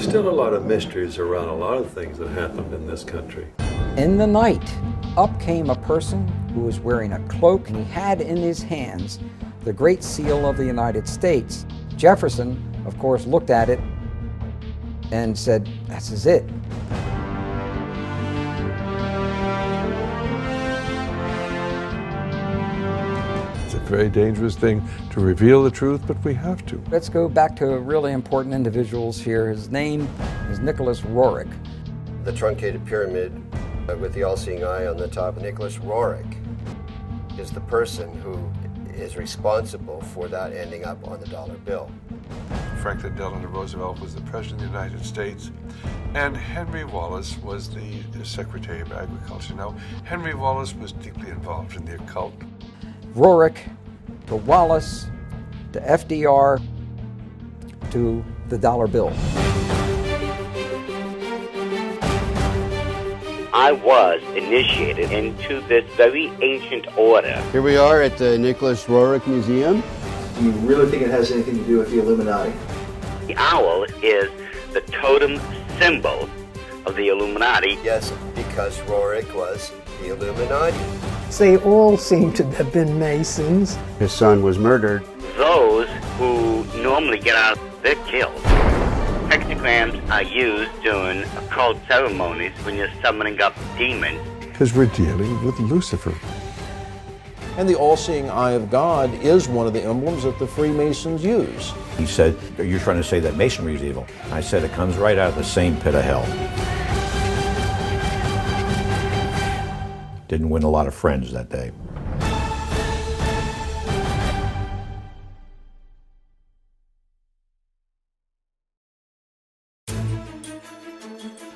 still a lot of mysteries around a lot of things that happened in this country. In the night, up came a person who was wearing a cloak, and he had in his hands the Great Seal of the United States. Jefferson, of course, looked at it and said, "This is it." It's a very dangerous thing to reveal the truth, but we have to. Let's go back to really important individuals here. His name is Nicholas Roerich. The truncated pyramid with the all-seeing eye on the top. Nicholas Roerich is the person who is responsible for that ending up on the dollar bill. Franklin Delano Roosevelt was the President of the United States, and Henry Wallace was the Secretary of Agriculture. Now, Henry Wallace was deeply involved in the occult. Roerich to Wallace to FDR to the dollar bill. I was initiated into this very ancient order. Here we are at the Nicholas Roerich Museum. Do you really think it has anything to do with the Illuminati? The owl is the totem symbol of the Illuminati. Yes, because Roerich was the Illuminati. They all seem to have been Masons. His son was murdered. Those who normally get out, they're killed. Hexagrams are used during occult ceremonies when you're summoning up demons. Because we're dealing with Lucifer. And the all-seeing eye of God is one of the emblems that the Freemasons use. He said, "You're trying to say that Masonry is evil." I said, "It comes right out of the same pit of hell." Didn't win a lot of friends that day.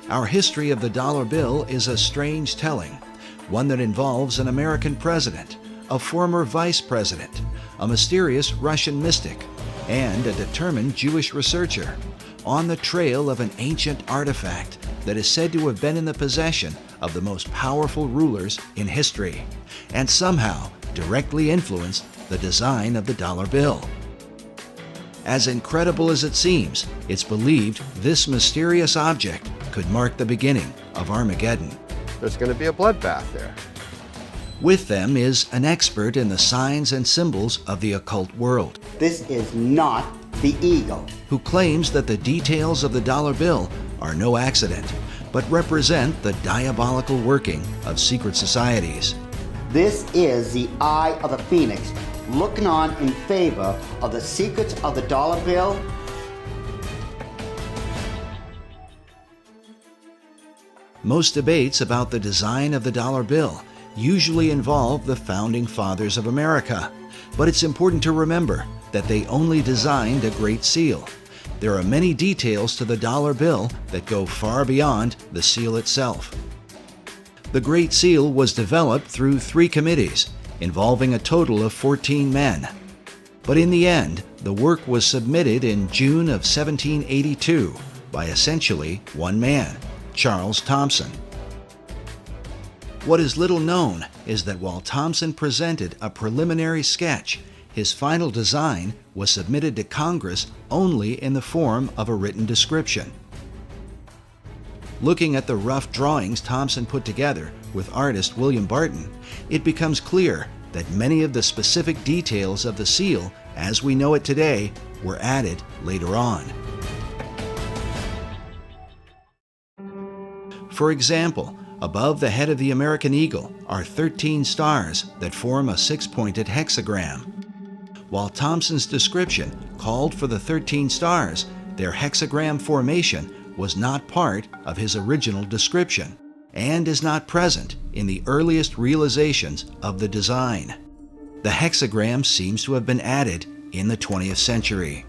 Our history of the dollar bill is a strange telling, one that involves an American president, a former vice president, a mysterious Russian mystic, and a determined Jewish researcher, on the trail of an ancient artifact that is said to have been in the possession of the most powerful rulers in history, and somehow directly influenced the design of the dollar bill. As incredible as it seems, it's believed this mysterious object could mark the beginning of Armageddon. There's going to be a bloodbath there. With them is an expert in the signs and symbols of the occult world. This is not the eagle. Who claims that the details of the dollar bill are no accident, but represent the diabolical working of secret societies. This is the eye of the phoenix, looking on in favor of the secrets of the dollar bill. Most debates about the design of the dollar bill usually involve the founding fathers of America, but it's important to remember that they only designed a Great Seal. There are many details to the dollar bill that go far beyond the seal itself. The Great Seal was developed through 3 committees, involving a total of 14 men. But in the end, the work was submitted in June of 1782 by essentially one man, Charles Thomson. What is little known is that while Thomson presented a preliminary sketch, his final design was submitted to Congress only in the form of a written description. Looking at the rough drawings Thomson put together with artist William Barton, it becomes clear that many of the specific details of the seal, as we know it today, were added later on. For example, above the head of the American eagle are 13 stars that form a 6-pointed hexagram. While Thomson's description called for the 13 stars, their hexagram formation was not part of his original description and is not present in the earliest realizations of the design. The hexagram seems to have been added in the 20th century.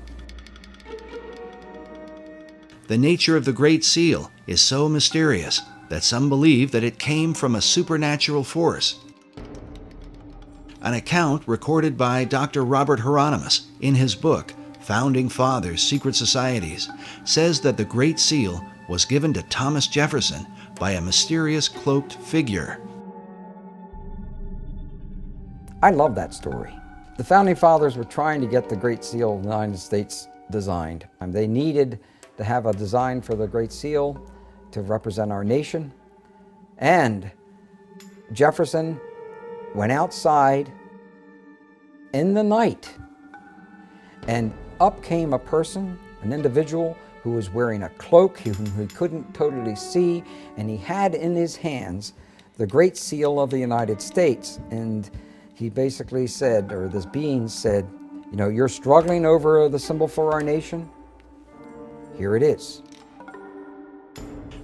The nature of the Great Seal is so mysterious that some believe that it came from a supernatural force. An account recorded by Dr. Robert Hieronymus in his book, Founding Fathers, Secret Societies, says that the Great Seal was given to Thomas Jefferson by a mysterious cloaked figure. I love that story. The Founding Fathers were trying to get the Great Seal of the United States designed. They needed to to have a design for the Great Seal to represent our nation. And Jefferson went outside in the night, and up came a person, an individual who was wearing a cloak, whom he couldn't totally see, and he had in his hands the Great Seal of the United States. And he basically said, or this being said, you know, you're struggling over the symbol for our nation? Here it is.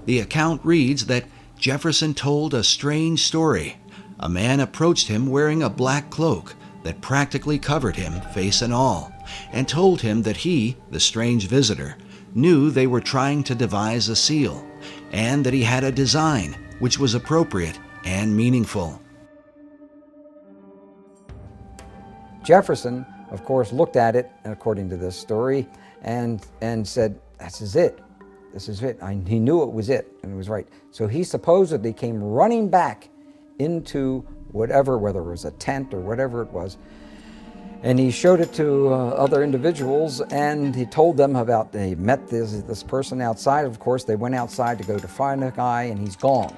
The account reads that Jefferson told a strange story. A man approached him wearing a black cloak that practically covered him, face and all, and told him that he, the strange visitor, knew they were trying to devise a seal, and that he had a design which was appropriate and meaningful. Jefferson, of course, looked at it, according to this story, and said, this is it. This is it. He knew it was it, and it was right. So he supposedly came running back into whatever, whether it was a tent or whatever it was, and he showed it to other individuals, and he told them about, they met this person outside. Of course, they went outside to go to find the guy, and he's gone.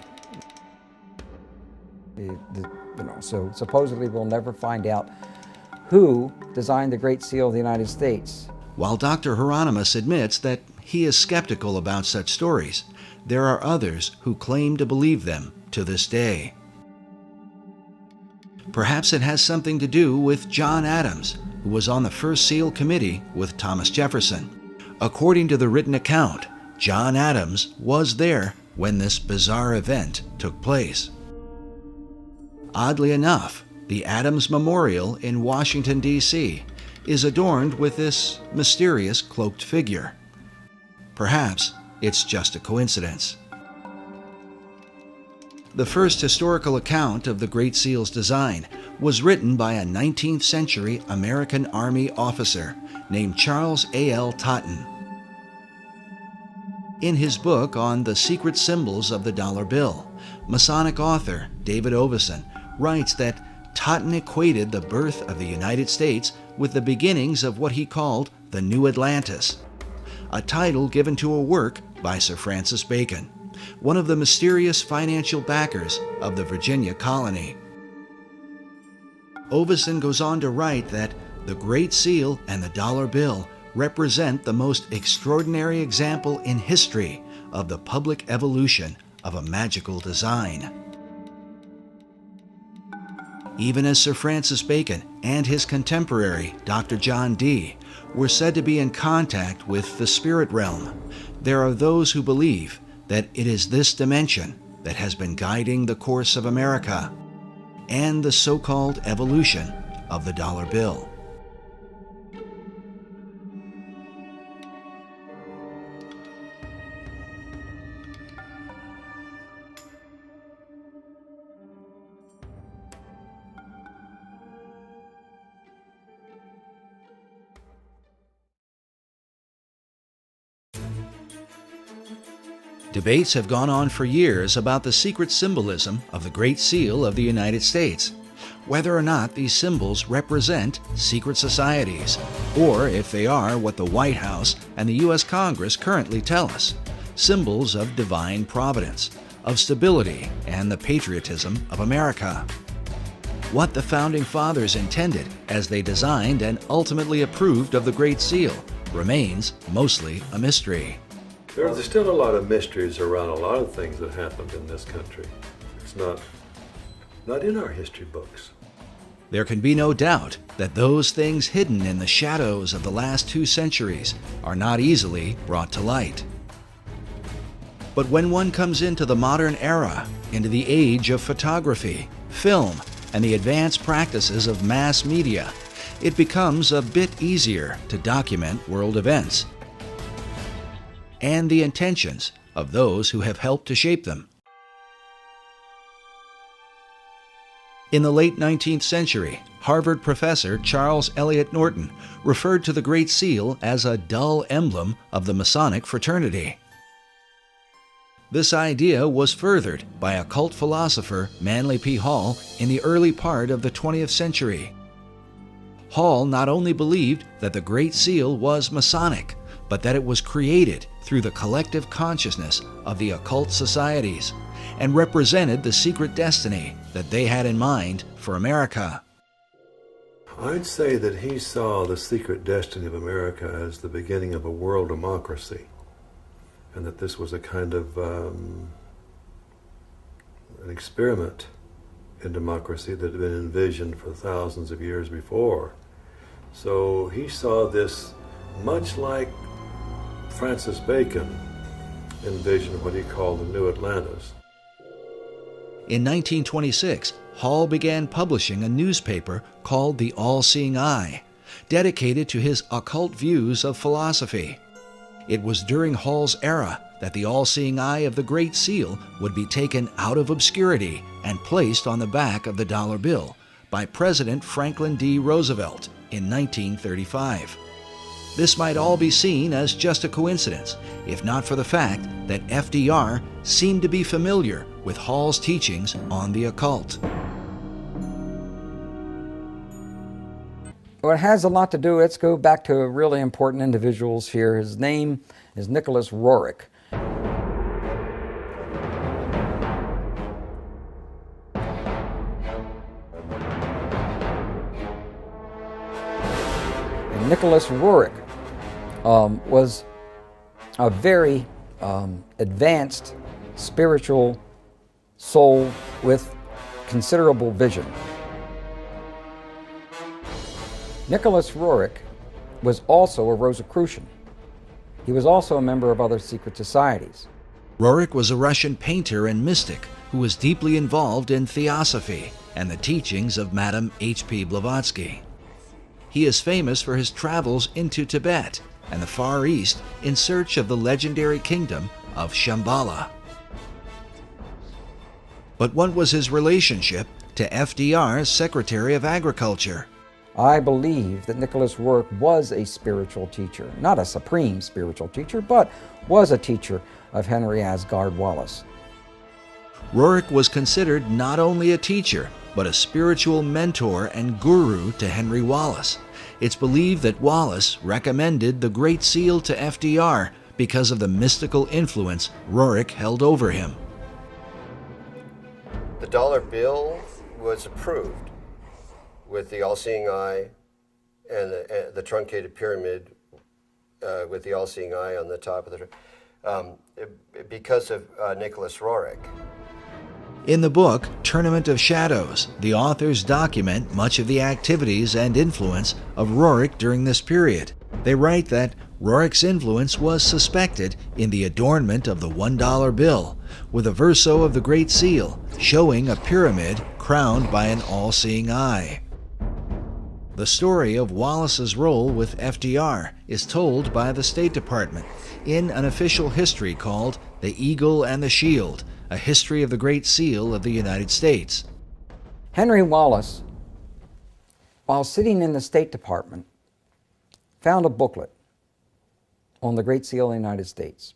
So supposedly we'll never find out who designed the Great Seal of the United States. While Dr. Hieronymus admits that he is skeptical about such stories, there are others who claim to believe them to this day. Perhaps it has something to do with John Adams, who was on the first seal committee with Thomas Jefferson. According to the written account, John Adams was there when this bizarre event took place. Oddly enough, the Adams Memorial in Washington, D.C. is adorned with this mysterious cloaked figure. Perhaps it's just a coincidence. The first historical account of the Great Seal's design was written by a 19th century American Army officer named Charles A.L. Totten. In his book on the secret symbols of the dollar bill, Masonic author David Oveson writes that Totten equated the birth of the United States with the beginnings of what he called the New Atlantis, a title given to a work by Sir Francis Bacon, one of the mysterious financial backers of the Virginia colony. Oveson goes on to write that the Great Seal and the dollar bill represent the most extraordinary example in history of the public evolution of a magical design. Even as Sir Francis Bacon and his contemporary, Dr. John Dee, were said to be in contact with the spirit realm, there are those who believe that it is this dimension that has been guiding the course of America and the so-called evolution of the dollar bill. Debates have gone on for years about the secret symbolism of the Great Seal of the United States, whether or not these symbols represent secret societies, or if they are what the White House and the U.S. Congress currently tell us, symbols of divine providence, of stability, and the patriotism of America. What the Founding Fathers intended as they designed and ultimately approved of the Great Seal remains mostly a mystery. There's still a lot of mysteries around a lot of things that happened in this country. It's not in our history books. There can be no doubt that those things hidden in the shadows of the last 2 centuries are not easily brought to light. But when one comes into the modern era, into the age of photography, film, and the advanced practices of mass media, it becomes a bit easier to document world events and the intentions of those who have helped to shape them. In the late 19th century, Harvard professor Charles Eliot Norton referred to the Great Seal as a dull emblem of the Masonic fraternity. This idea was furthered by occult philosopher Manly P. Hall in the early part of the 20th century. Hall not only believed that the Great Seal was Masonic, but that it was created through the collective consciousness of the occult societies and represented the secret destiny that they had in mind for America. I'd say that he saw the secret destiny of America as the beginning of a world democracy, and that this was a kind of an experiment in democracy that had been envisioned for thousands of years before. So he saw this much like Francis Bacon envisioned what he called the New Atlantis. In 1926, Hall began publishing a newspaper called The All-Seeing Eye, dedicated to his occult views of philosophy. It was during Hall's era that the All-Seeing Eye of the Great Seal would be taken out of obscurity and placed on the back of the dollar bill by President Franklin D. Roosevelt in 1935. This might all be seen as just a coincidence, if not for the fact that FDR seemed to be familiar with Hall's teachings on the occult. Well, it has a lot to do. Let's go back to really important individuals here. His name is Nicholas Roerich. And Nicholas Roerich was a very advanced spiritual soul with considerable vision. Nicholas Roerich was also a Rosicrucian. He was also a member of other secret societies. Roerich was a Russian painter and mystic who was deeply involved in theosophy and the teachings of Madame H.P. Blavatsky. He is famous for his travels into Tibet and the Far East in search of the legendary kingdom of Shambhala. But what was his relationship to FDR's Secretary of Agriculture? I believe that Nicholas Roerich was a spiritual teacher, not a supreme spiritual teacher, but was a teacher of Henry Asgard Wallace. Roerich was considered not only a teacher, but a spiritual mentor and guru to Henry Wallace. It's believed that Wallace recommended the Great Seal to FDR because of the mystical influence Roerich held over him. The dollar bill was approved with the all-seeing eye and the truncated pyramid with the all-seeing eye on the top of the because of Nicholas Roerich. In the book, Tournament of Shadows, the authors document much of the activities and influence of Roerich during this period. They write that Roerich's influence was suspected in the adornment of the $1 bill, with a verso of the Great Seal showing a pyramid crowned by an all-seeing eye. The story of Wallace's role with FDR is told by the State Department in an official history called The Eagle and the Shield, a history of the Great Seal of the United States. Henry Wallace, while sitting in the State Department, found a booklet on the Great Seal of the United States.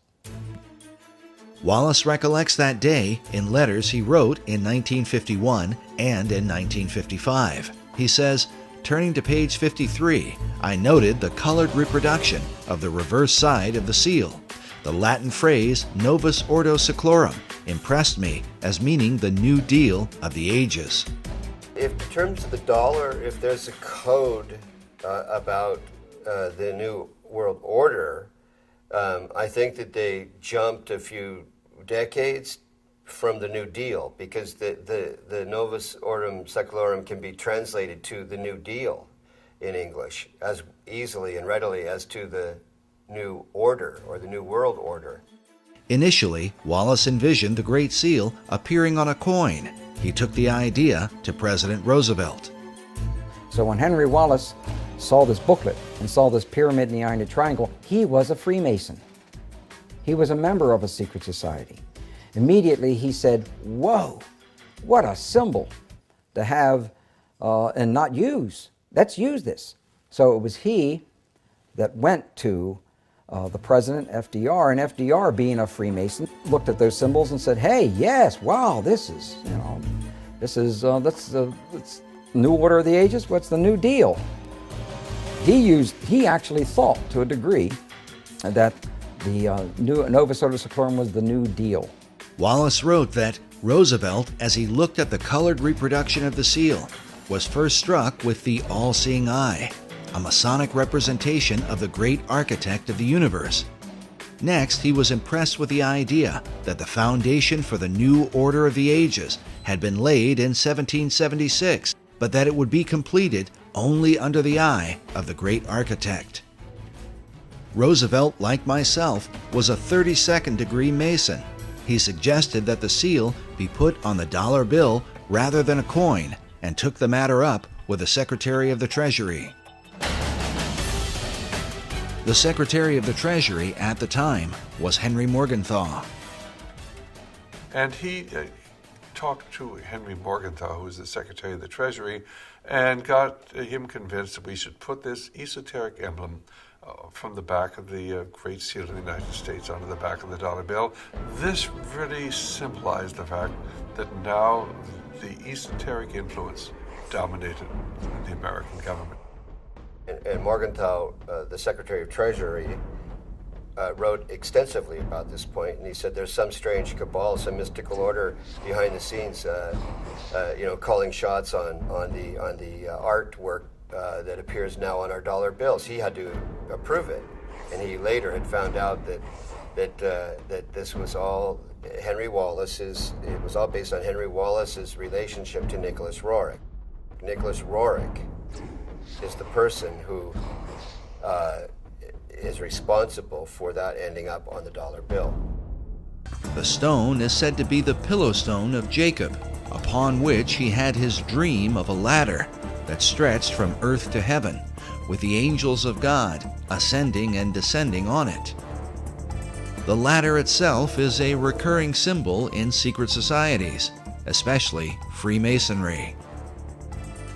Wallace recollects that day in letters he wrote in 1951 and in 1955. He says, turning to page 53, I noted the colored reproduction of the reverse side of the seal. The Latin phrase Novus Ordo Seclorum impressed me as meaning the New Deal of the ages. If in terms of the dollar, if there's a code about the New World Order, I think that they jumped a few decades from the New Deal, because the Novus Ordo Seclorum can be translated to the New Deal in English as easily and readily as to the New Order or the New World Order. Initially, Wallace envisioned the Great Seal appearing on a coin. He took the idea to President Roosevelt. So when Henry Wallace saw this booklet and saw this pyramid in the eye and the triangle, he was a Freemason. He was a member of a secret society. Immediately he said, whoa, what a symbol to have and not use. Let's use this. So it was he that went to the president, FDR, and FDR, being a Freemason, looked at those symbols and said, hey, yes, wow, this is, that's the New Order of the Ages. What's the New Deal? He actually thought, to a degree, that the new Novus Ordo Seclorum was the New Deal. Wallace wrote that Roosevelt, as he looked at the colored reproduction of the seal, was first struck with the all-seeing eye, a Masonic representation of the great architect of the universe. Next, he was impressed with the idea that the foundation for the new order of the ages had been laid in 1776, but that it would be completed only under the eye of the great architect. Roosevelt, like myself, was a 32nd degree Mason. He suggested that the seal be put on the dollar bill rather than a coin, and took the matter up with the Secretary of the Treasury. The Secretary of the Treasury at the time was Henry Morgenthau. And he talked to Henry Morgenthau, who was the Secretary of the Treasury, and got him convinced that we should put this esoteric emblem from the back of the Great Seal of the United States onto the back of the dollar bill. This really symbolized the fact that now the esoteric influence dominated the American government. And Morgenthau, the Secretary of Treasury, wrote extensively about this point, and he said there's some strange cabal, some mystical order behind the scenes, calling shots on the artwork that appears now on our dollar bills. He had to approve it, and he later had found out that this was all Henry Wallace's. It was all based on Henry Wallace's relationship to Nicholas Roerich. Nicholas Roerich is the person who is responsible for that ending up on the dollar bill. The stone is said to be the pillow stone of Jacob, upon which he had his dream of a ladder that stretched from earth to heaven, with the angels of God ascending and descending on it. The ladder itself is a recurring symbol in secret societies, especially Freemasonry.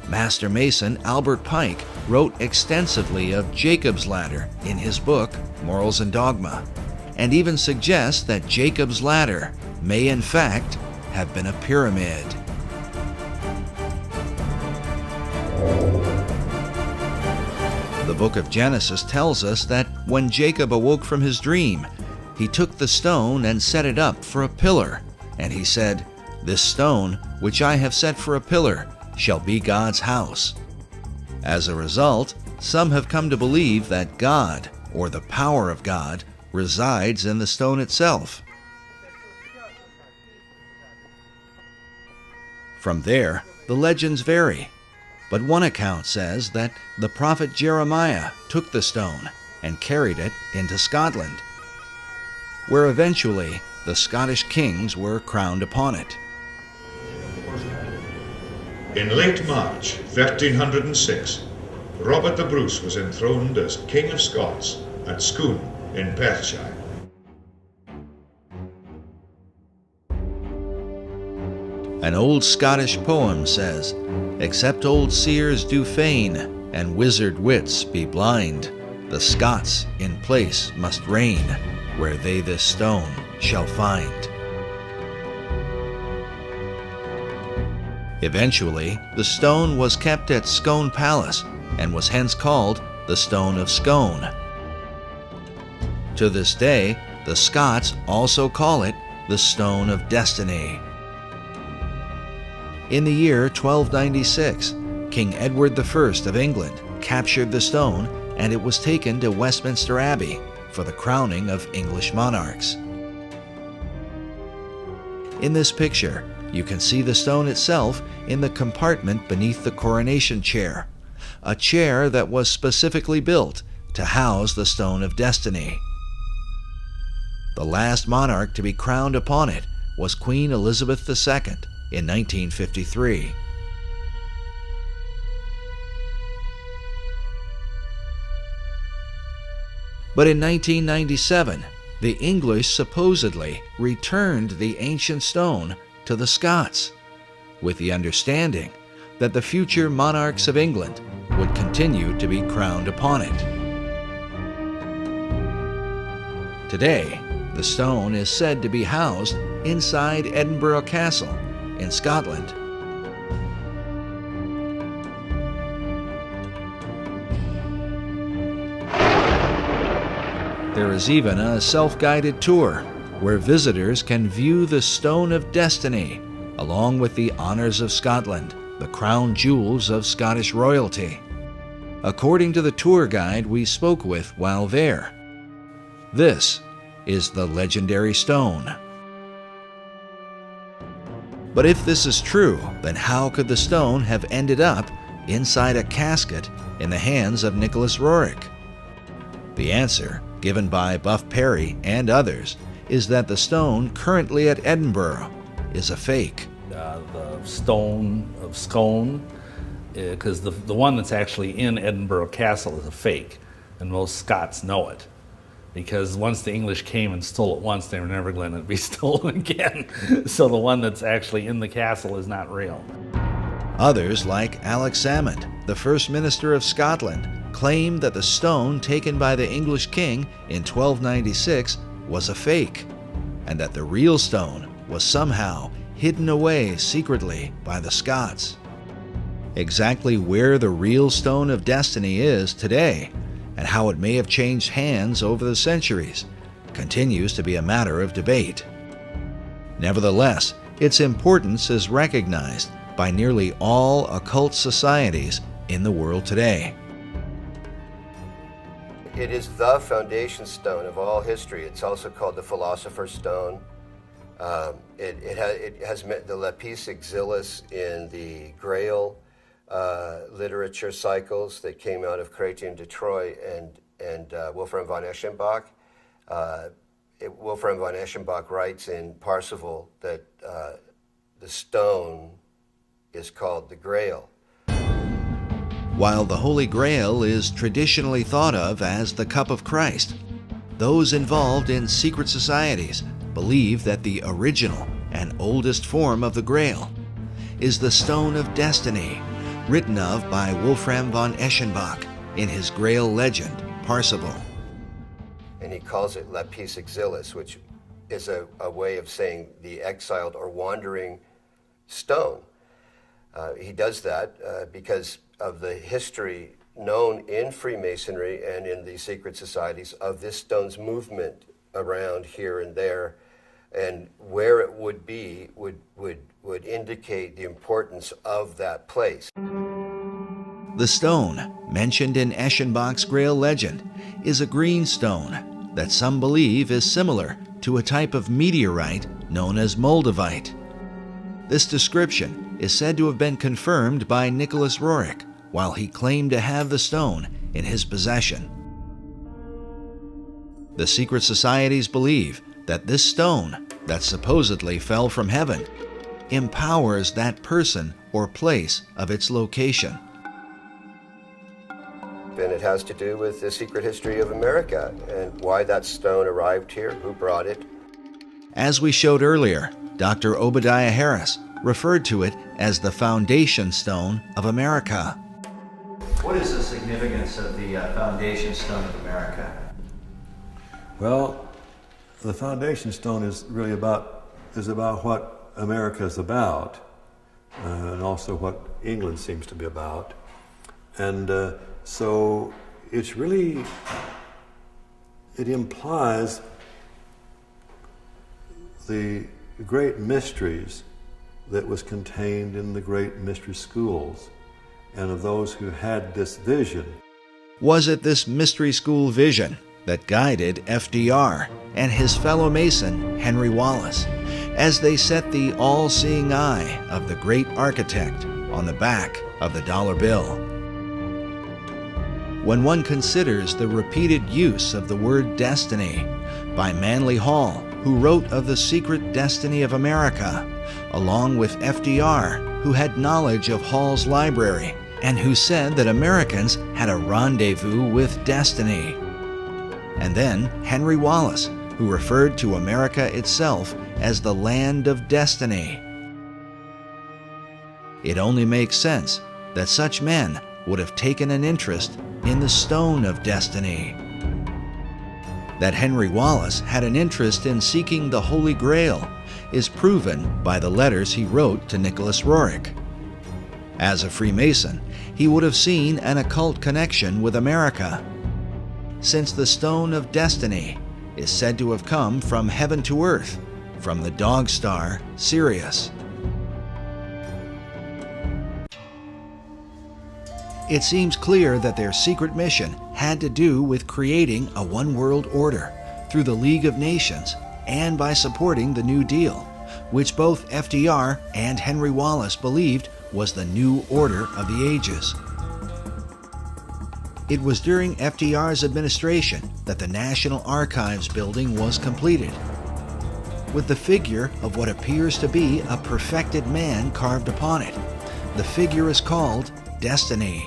Master Mason Albert Pike wrote extensively of Jacob's Ladder in his book, Morals and Dogma, and even suggests that Jacob's Ladder may in fact have been a pyramid. The book of Genesis tells us that when Jacob awoke from his dream, he took the stone and set it up for a pillar, and he said, "This stone, which I have set for a pillar, shall be God's house." As a result, some have come to believe that God, or the power of God, resides in the stone itself. From there, the legends vary, but one account says that the prophet Jeremiah took the stone and carried it into Scotland, where eventually the Scottish kings were crowned upon it. In late March 1306, Robert the Bruce was enthroned as King of Scots at Scone in Perthshire. An old Scottish poem says, "Except old seers do feign, and wizard wits be blind, the Scots in place must reign, where they this stone shall find." Eventually, the stone was kept at Scone Palace and was hence called the Stone of Scone. To this day, the Scots also call it the Stone of Destiny. In the year 1296, King Edward I of England captured the stone, and it was taken to Westminster Abbey for the crowning of English monarchs. In this picture, you can see the stone itself in the compartment beneath the coronation chair, a chair that was specifically built to house the Stone of Destiny. The last monarch to be crowned upon it was Queen Elizabeth II in 1953. But in 1997, the English supposedly returned the ancient stone to the Scots, with the understanding that the future monarchs of England would continue to be crowned upon it. Today, the stone is said to be housed inside Edinburgh Castle in Scotland. There is even a self-guided tour where visitors can view the Stone of Destiny, along with the Honours of Scotland, the crown jewels of Scottish royalty. According to the tour guide we spoke with while there, this is the legendary stone. But if this is true, then how could the stone have ended up inside a casket in the hands of Nicholas Roerich? The answer, given by Buff Perry and others, is that the stone currently at Edinburgh is a fake. The stone of Scone, because the one that's actually in Edinburgh Castle is a fake, and most Scots know it. Because once the English came and stole it once, they were never going to be stolen again. So the one that's actually in the castle is not real. Others, like Alex Salmond, the First Minister of Scotland, claimed that the stone taken by the English king in 1296 was a fake, and that the real stone was somehow hidden away secretly by the Scots. Exactly where the real Stone of Destiny is today, and how it may have changed hands over the centuries, continues to be a matter of debate. Nevertheless, its importance is recognized by nearly all occult societies in the world today. It is the foundation stone of all history. It's also called the Philosopher's Stone. It has the lapis exilis in the Grail literature cycles that came out of Chrétien de Troyes and Wolfram von Eschenbach. Wolfram von Eschenbach writes in Parsifal that the stone is called the Grail. While the Holy Grail is traditionally thought of as the cup of Christ, those involved in secret societies believe that the original and oldest form of the Grail is the Stone of Destiny, written of by Wolfram von Eschenbach in his Grail legend, Parsifal. And he calls it lapis exilis, which is a way of saying the exiled or wandering stone. He does that because of the history known in Freemasonry and in the secret societies of this stone's movement around here and there, and where it would be would indicate the importance of that place. The stone, mentioned in Eschenbach's Grail legend, is a green stone that some believe is similar to a type of meteorite known as moldavite. This description is said to have been confirmed by Nicholas Roerich while he claimed to have the stone in his possession. The secret societies believe that this stone, that supposedly fell from heaven, empowers that person or place of its location. And it has to do with the secret history of America and why that stone arrived here, who brought it. As we showed earlier, Dr. Obadiah Harris referred to it as the foundation stone of America. What is the significance of the foundation stone of America? Well, the foundation stone is really about what America is about, and also what England seems to be about. And so it's really, it implies the great mysteries that was contained in the great mystery schools and of those who had this vision. Was it this mystery school vision that guided FDR and his fellow Mason, Henry Wallace, as they set the all-seeing eye of the great architect on the back of the dollar bill? When one considers the repeated use of the word destiny by Manly Hall, who wrote of the secret destiny of America, along with FDR, who had knowledge of Hall's library and who said that Americans had a rendezvous with destiny. And then Henry Wallace, who referred to America itself as the land of destiny. It only makes sense that such men would have taken an interest in the Stone of Destiny. That Henry Wallace had an interest in seeking the Holy Grail is proven by the letters he wrote to Nicholas Roerich. As a Freemason, he would have seen an occult connection with America. since the Stone of Destiny is said to have come from heaven to earth, from the dog star Sirius. It seems clear that their secret mission had to do with creating a one-world order through the League of Nations and by supporting the New Deal, which both FDR and Henry Wallace believed was the new order of the ages. It was during FDR's administration that the National Archives building was completed, with the figure of what appears to be a perfected man carved upon it. The figure is called Destiny.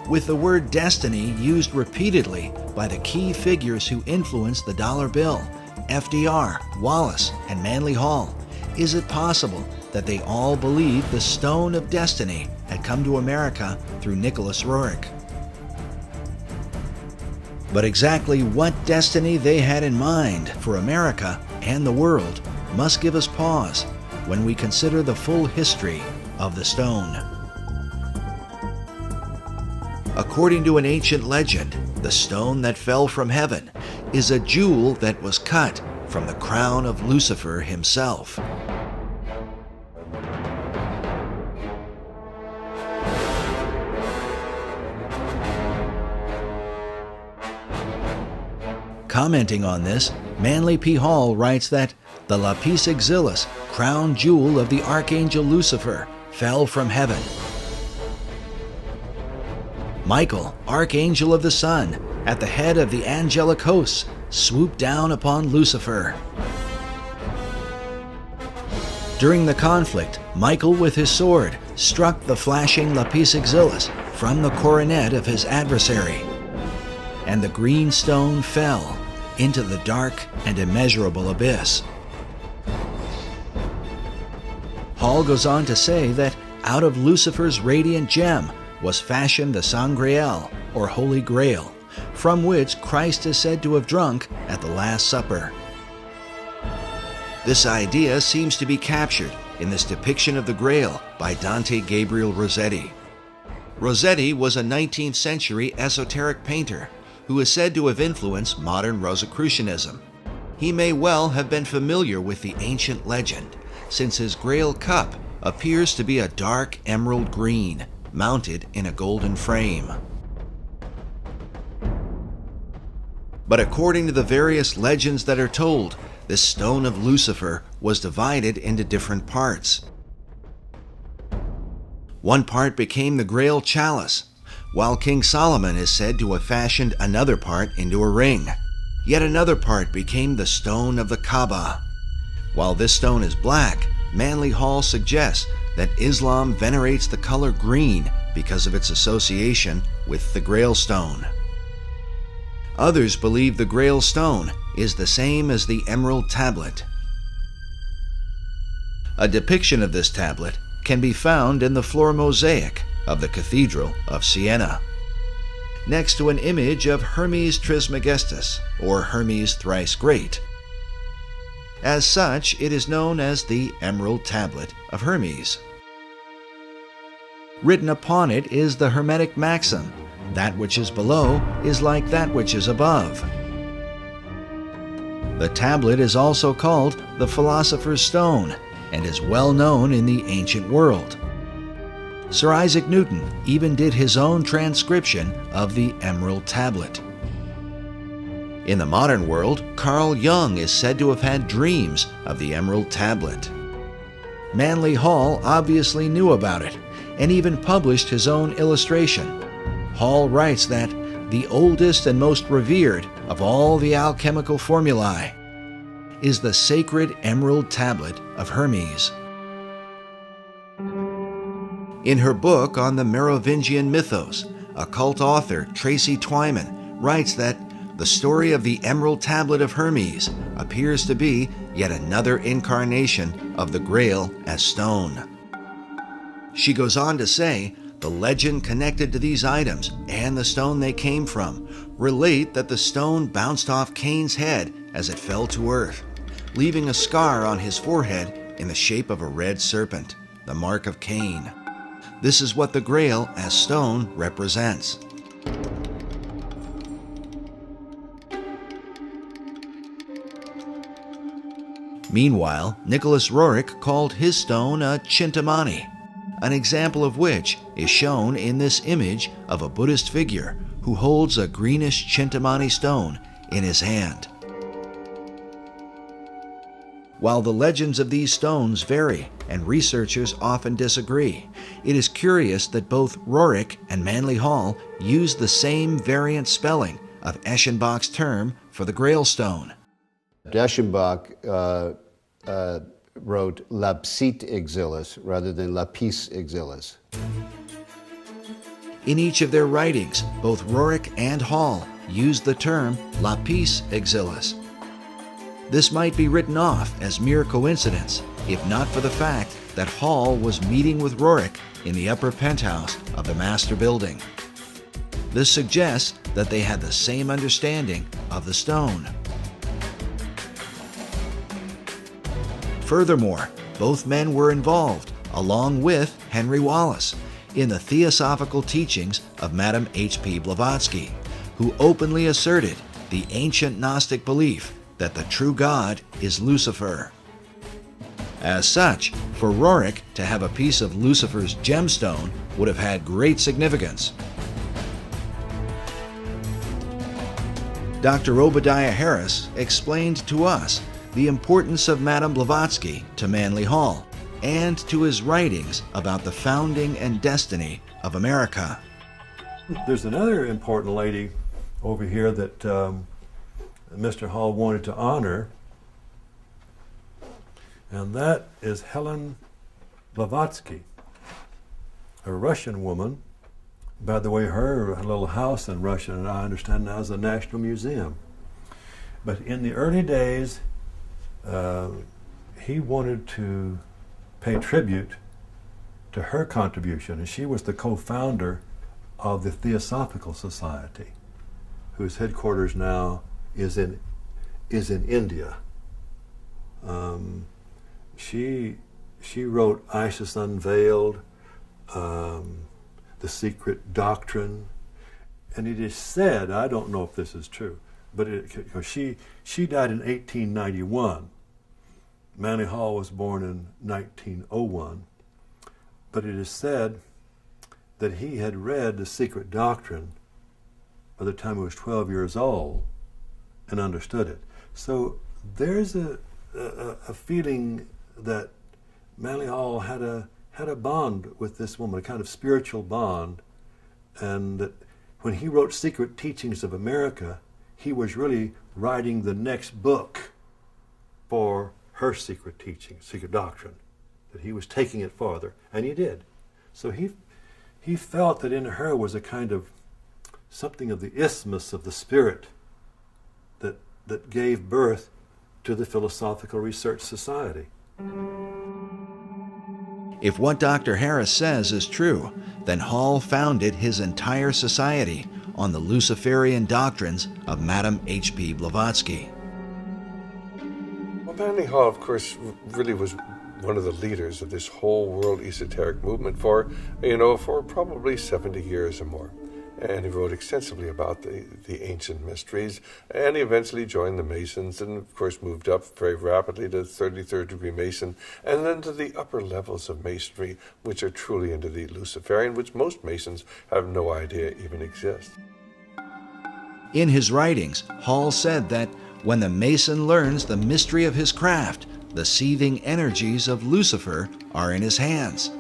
With the word destiny used repeatedly by the key figures who influenced the dollar bill, FDR, Wallace, and Manly Hall, is it possible that they all believed the Stone of Destiny had come to America through Nicholas Roerich? But exactly what destiny they had in mind for America and the world must give us pause when we consider the full history of the stone. According to an ancient legend, the stone that fell from heaven is a jewel that was cut from the crown of Lucifer himself. Commenting on this, Manly P. Hall writes that the lapis exilis, crown jewel of the archangel Lucifer, fell from heaven. Michael, archangel of the sun, at the head of the angelic hosts, swooped down upon Lucifer. During the conflict, Michael with his sword struck the flashing lapis exilis from the coronet of his adversary, and the green stone fell into the dark and immeasurable abyss. Hall goes on to say that out of Lucifer's radiant gem was fashioned the Sangreal, or Holy Grail, from which Christ is said to have drunk at the Last Supper. This idea seems to be captured in this depiction of the Grail by Dante Gabriel Rossetti. Rossetti was a 19th century esoteric painter who is said to have influenced modern Rosicrucianism. He may well have been familiar with the ancient legend, since his Grail cup appears to be a dark emerald green, mounted in a golden frame. But according to the various legends that are told, this stone of Lucifer was divided into different parts. One part became the Grail chalice, while King Solomon is said to have fashioned another part into a ring. Yet another part became the stone of the Kaaba. While this stone is black, Manly Hall suggests that Islam venerates the color green because of its association with the Grail stone. Others believe the Grail stone is the same as the Emerald Tablet. A depiction of this tablet can be found in the floor mosaic of the Cathedral of Siena, next to an image of Hermes Trismegistus, or Hermes Thrice Great. As such, it is known as the Emerald Tablet of Hermes. Written upon it is the Hermetic maxim, "That which is below is like that which is above." The tablet is also called the Philosopher's Stone and is well known in the ancient world. Sir Isaac Newton even did his own transcription of the Emerald Tablet. In the modern world, Carl Jung is said to have had dreams of the Emerald Tablet. Manly Hall obviously knew about it and even published his own illustration. Hall writes that the oldest and most revered of all the alchemical formulae is the sacred Emerald Tablet of Hermes. In her book on the Merovingian mythos, occult author Tracy Twyman writes that the story of the Emerald Tablet of Hermes appears to be yet another incarnation of the Grail as stone. She goes on to say, the legend connected to these items and the stone they came from relate that the stone bounced off Cain's head as it fell to earth, leaving a scar on his forehead in the shape of a red serpent, the mark of Cain. This is what the Grail as stone represents. Meanwhile, Nicholas Roerich called his stone a Chintamani, an example of which is shown in this image of a Buddhist figure who holds a greenish Chintamani stone in his hand. While the legends of these stones vary and researchers often disagree, it is curious that both Roerich and Manly Hall use the same variant spelling of Eschenbach's term for the Grail stone. Eschenbach wrote lapsit exilis rather than lapis exilis. In each of their writings, both Roerich and Hall used the term lapis exilis. This might be written off as mere coincidence, if not for the fact that Hall was meeting with Roerich in the upper penthouse of the master building. This suggests that they had the same understanding of the stone. Furthermore, both men were involved, along with Henry Wallace, in the theosophical teachings of Madame H.P. Blavatsky, who openly asserted the ancient Gnostic belief that the true God is Lucifer. As such, for Roerich to have a piece of Lucifer's gemstone would have had great significance. Dr. Obadiah Harris explained to us the importance of Madame Blavatsky to Manly Hall and to his writings about the founding and destiny of America. There's another important lady over here that Mr. Hall wanted to honor, and that is Helen Blavatsky, a Russian woman. By the way, her little house in Russia, and I understand now, is a National Museum. But in the early days, he wanted to pay tribute to her contribution, and she was the co-founder of the Theosophical Society, whose headquarters now is in India. She wrote Isis Unveiled, The Secret Doctrine, and it is said, I don't know if this is true, but she died in 1891. Manly Hall was born in 1901, but it is said that he had read The Secret Doctrine by the time he was 12 years old and understood it. So there's a feeling that Manly Hall had a bond with this woman, a kind of spiritual bond, and that when he wrote Secret Teachings of America, he was really writing the next book for her secret teaching, secret doctrine, that he was taking it farther, and he did. So he felt that in her was a kind of something of the isthmus of the spirit that gave birth to the Philosophical Research Society. If what Dr. Harris says is true, then Hall founded his entire society on the Luciferian doctrines of Madame H.P. Blavatsky. Well, Manly Hall, of course, really was one of the leaders of this whole world esoteric movement for probably 70 years or more. And he wrote extensively about the ancient mysteries, and he eventually joined the Masons and, of course, moved up very rapidly to 33rd degree Mason, and then to the upper levels of Masonry, which are truly into the Luciferian, which most Masons have no idea even exist. In his writings, Hall said that when the Mason learns the mystery of his craft, the seething energies of Lucifer are in his hands.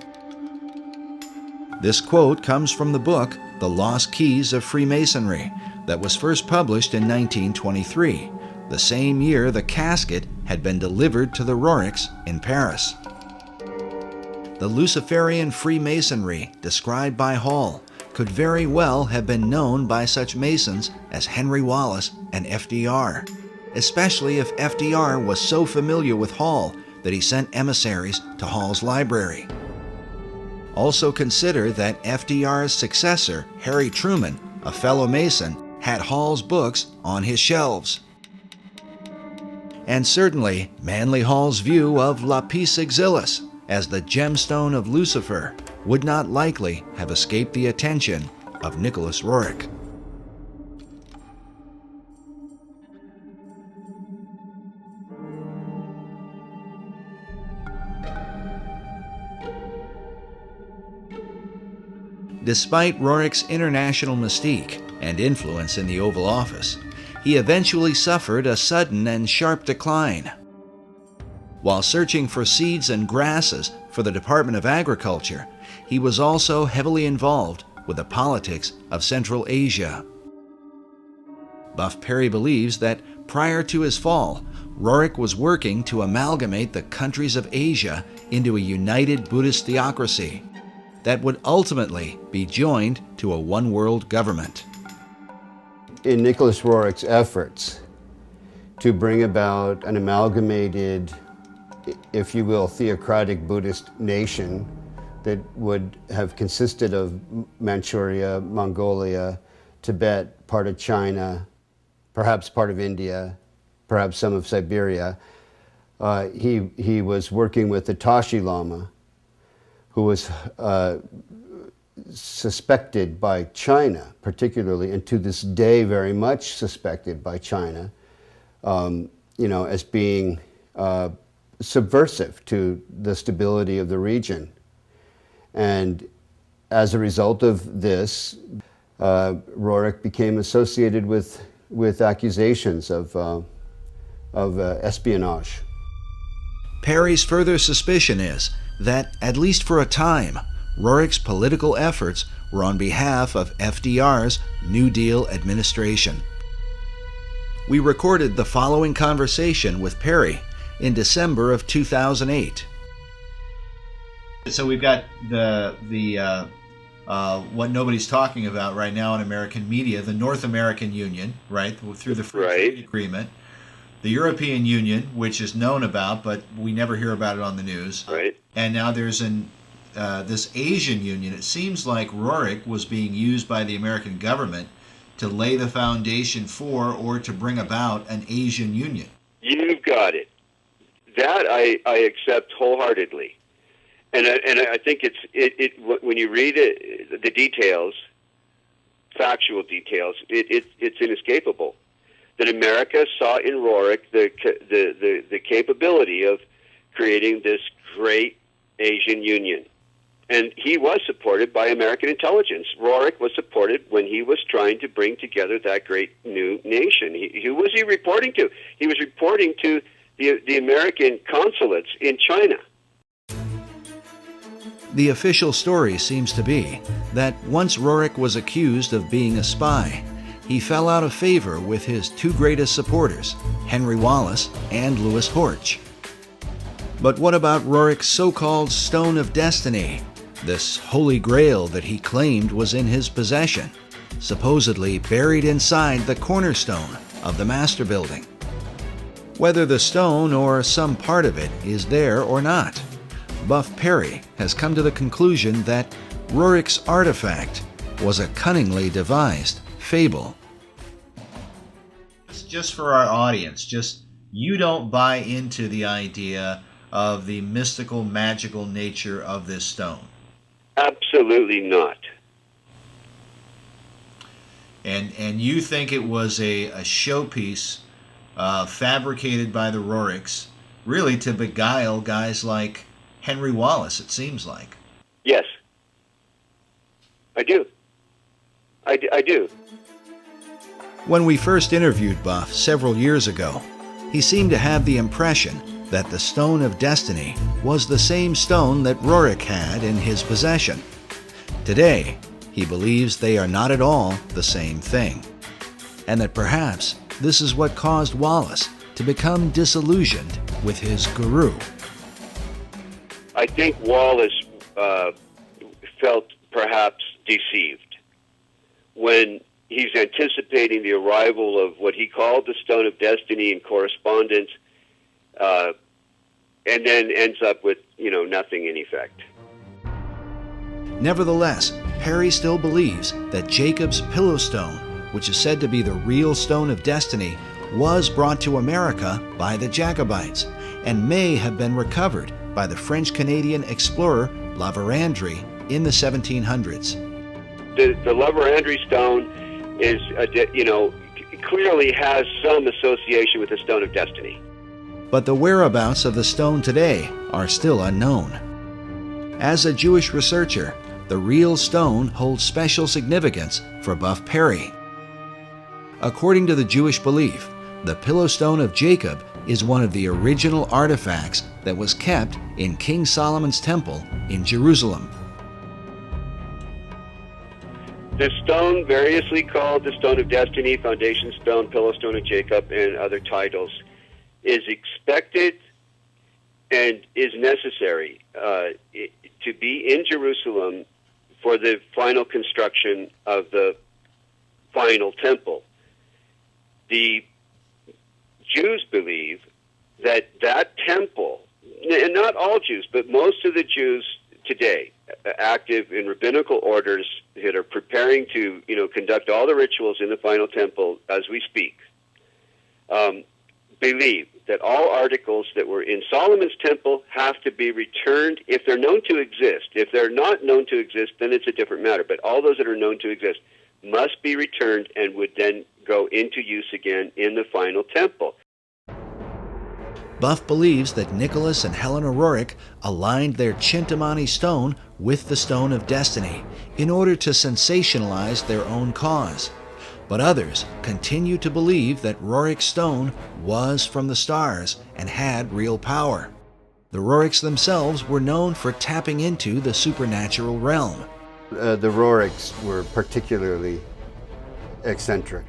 This quote comes from the book The Lost Keys of Freemasonry that was first published in 1923, the same year the casket had been delivered to the Roerichs in Paris. The Luciferian Freemasonry described by Hall could very well have been known by such Masons as Henry Wallace and FDR, especially if FDR was so familiar with Hall that he sent emissaries to Hall's library. Also consider that FDR's successor, Harry Truman, a fellow Mason, had Hall's books on his shelves. And certainly, Manly Hall's view of Lapis Exilis as the gemstone of Lucifer would not likely have escaped the attention of Nicholas Roerich. Despite Rorick's international mystique and influence in the Oval Office, he eventually suffered a sudden and sharp decline. While searching for seeds and grasses for the Department of Agriculture, he was also heavily involved with the politics of Central Asia. Buff Perry believes that prior to his fall, Rorick was working to amalgamate the countries of Asia into a united Buddhist theocracy that would ultimately be joined to a one-world government. In Nicholas Rorick's efforts to bring about an amalgamated, if you will, theocratic Buddhist nation that would have consisted of Manchuria, Mongolia, Tibet, part of China, perhaps part of India, perhaps some of Siberia. He was working with the Tashi Lama, who was suspected by China, particularly, and to this day very much suspected by China, as being subversive to the stability of the region. And as a result of this, Rorick became associated with accusations of espionage. Perry's further suspicion is that, at least for a time, Rorick's political efforts were on behalf of FDR's New Deal administration. We recorded the following conversation with Perry in December of 2008. So we've got the what nobody's talking about right now in American media, the North American Union, right, through the Free Trade Agreement, the European Union, which is known about, but we never hear about it on the news. Right. And now there's this Asian Union. It seems like Rorick was being used by the American government to lay the foundation for or to bring about an Asian Union. You've got it. That I accept wholeheartedly. And I think it when you read it, the details, factual details, it's inescapable that America saw in Rorick the capability of creating this great Asian Union, and he was supported by American intelligence. Rorick was supported when he was trying to bring together that great new nation. Who was he reporting to? He was reporting to the American consulates in China. The official story seems to be that once Rorick was accused of being a spy, he fell out of favor with his two greatest supporters, Henry Wallace and Louis Horch. But what about Rorick's so-called Stone of Destiny, this holy grail that he claimed was in his possession, supposedly buried inside the cornerstone of the Master Building? Whether the stone or some part of it is there or not, Buff Perry has come to the conclusion that Rorick's artifact was a cunningly devised fable. Just for our audience, you don't buy into the idea of the mystical, magical nature of this stone. Absolutely not. And you think it was a showpiece fabricated by the Roricks, really to beguile guys like Henry Wallace, it seems like. Yes. I do. I do. When we first interviewed Buff several years ago, he seemed to have the impression that the Stone of Destiny was the same stone that Rorick had in his possession. Today, he believes they are not at all the same thing, and that perhaps this is what caused Wallace to become disillusioned with his guru. I think Wallace felt perhaps deceived when he's anticipating the arrival of what he called the Stone of Destiny in correspondence, and then ends up with, nothing in effect. Nevertheless, Perry still believes that Jacob's Pillow Stone, which is said to be the real Stone of Destiny, was brought to America by the Jacobites and may have been recovered by the French-Canadian explorer La Vérendrye in the 1700s. The La Vérendrye stone is, clearly has some association with the Stone of Destiny. But the whereabouts of the stone today are still unknown. As a Jewish researcher, the real stone holds special significance for Buff Perry. According to the Jewish belief, the Pillow Stone of Jacob is one of the original artifacts that was kept in King Solomon's temple in Jerusalem. The stone, variously called the Stone of Destiny, Foundation Stone, Pillow Stone of Jacob, and other titles, is expected and is necessary to be in Jerusalem for the final construction of the final temple. The Jews believe that that temple, and not all Jews, but most of the Jews today, active in rabbinical orders that are preparing to, conduct all the rituals in the final temple as we speak, believe that all articles that were in Solomon's temple have to be returned if they're known to exist. If they're not known to exist, then it's a different matter. But all those that are known to exist must be returned and would then go into use again in the final temple. Buff believes that Nicholas and Helena Roerich aligned their Chintamani stone with the Stone of Destiny in order to sensationalize their own cause. But others continue to believe that Roerich's stone was from the stars and had real power. The Roerichs themselves were known for tapping into the supernatural realm. The Roerichs were particularly eccentric.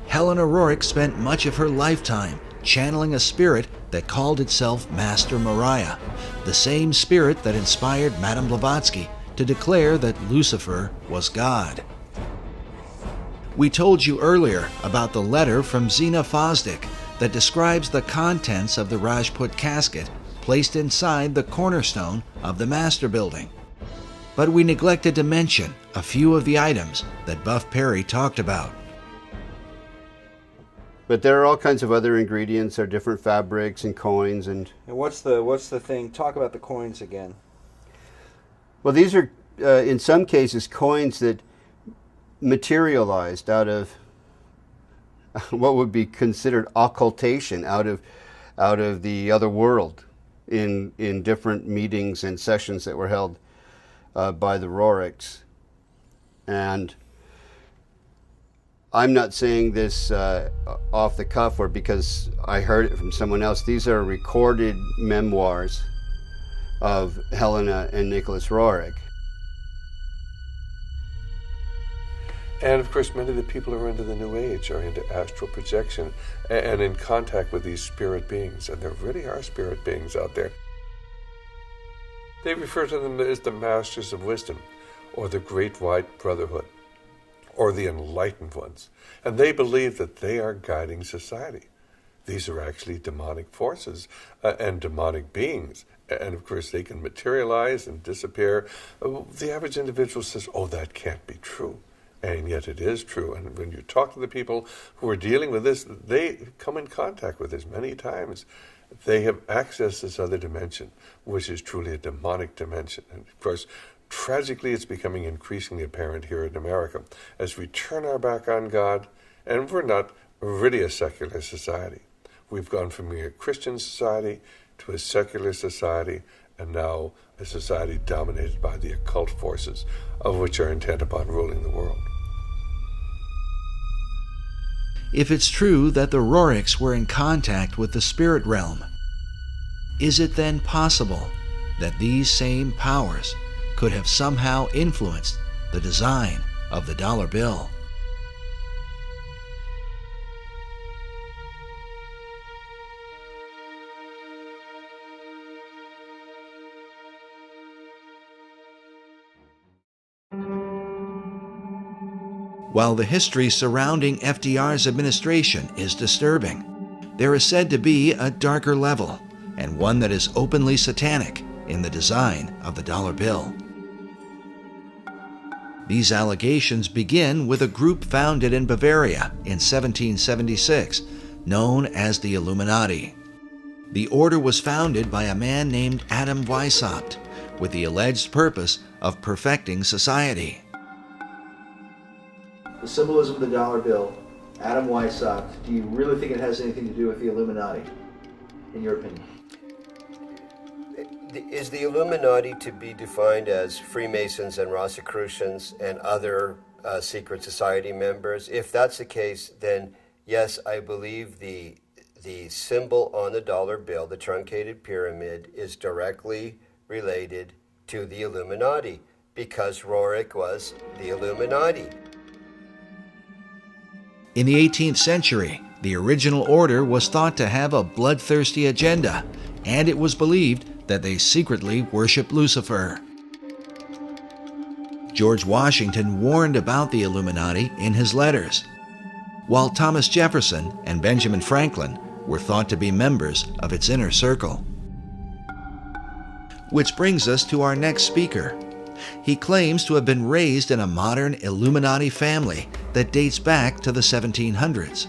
Helena Roerich spent much of her lifetime channeling a spirit that called itself Master Mariah, the same spirit that inspired Madame Blavatsky to declare that Lucifer was God. We told you earlier about the letter from Zena Fosdick that describes the contents of the Rajput casket placed inside the cornerstone of the Master Building. But we neglected to mention a few of the items that Buff Perry talked about. But there are all kinds of other ingredients. There are different fabrics and coins and what's the thing? Talk about the coins again. Well, these are in some cases coins that materialized out of what would be considered occultation, out of the other world, in different meetings and sessions that were held by the Roerichs. And I'm not saying this off the cuff or because I heard it from someone else. These are recorded memoirs of Helena and Nicholas Roerich. And of course, many of the people who are into the New Age are into astral projection and in contact with these spirit beings. And there really are spirit beings out there. They refer to them as the Masters of Wisdom, or the Great White Brotherhood, or the Enlightened Ones. And they believe that they are guiding society. These are actually demonic forces and demonic beings. And of course, they can materialize and disappear. The average individual says, oh, that can't be true. And yet it is true. And when you talk to the people who are dealing with this, they come in contact with this many times. They have accessed this other dimension, which is truly a demonic dimension. And of course, tragically, it's becoming increasingly apparent here in America as we turn our back on God, and we're not really a secular society. We've gone from being a Christian society to a secular society, and now a society dominated by the occult forces, of which are intent upon ruling the world. If it's true that the Roerichs were in contact with the spirit realm, is it then possible that these same powers could have somehow influenced the design of the dollar bill? While the history surrounding FDR's administration is disturbing, there is said to be a darker level, and one that is openly satanic in the design of the dollar bill. These allegations begin with a group founded in Bavaria in 1776, known as the Illuminati. The order was founded by a man named Adam Weishaupt, with the alleged purpose of perfecting society. The symbolism of the dollar bill, Adam Weishaupt, do you really think it has anything to do with the Illuminati, in your opinion? Is the Illuminati to be defined as Freemasons and Rosicrucians and other secret society members? If that's the case, then yes, I believe the symbol on the dollar bill, the truncated pyramid, is directly related to the Illuminati because Roerich was the Illuminati. In the 18th century, the original order was thought to have a bloodthirsty agenda, and it was believed that they secretly worshiped Lucifer. George Washington warned about the Illuminati in his letters, while Thomas Jefferson and Benjamin Franklin were thought to be members of its inner circle. Which brings us to our next speaker. He claims to have been raised in a modern Illuminati family that dates back to the 1700s.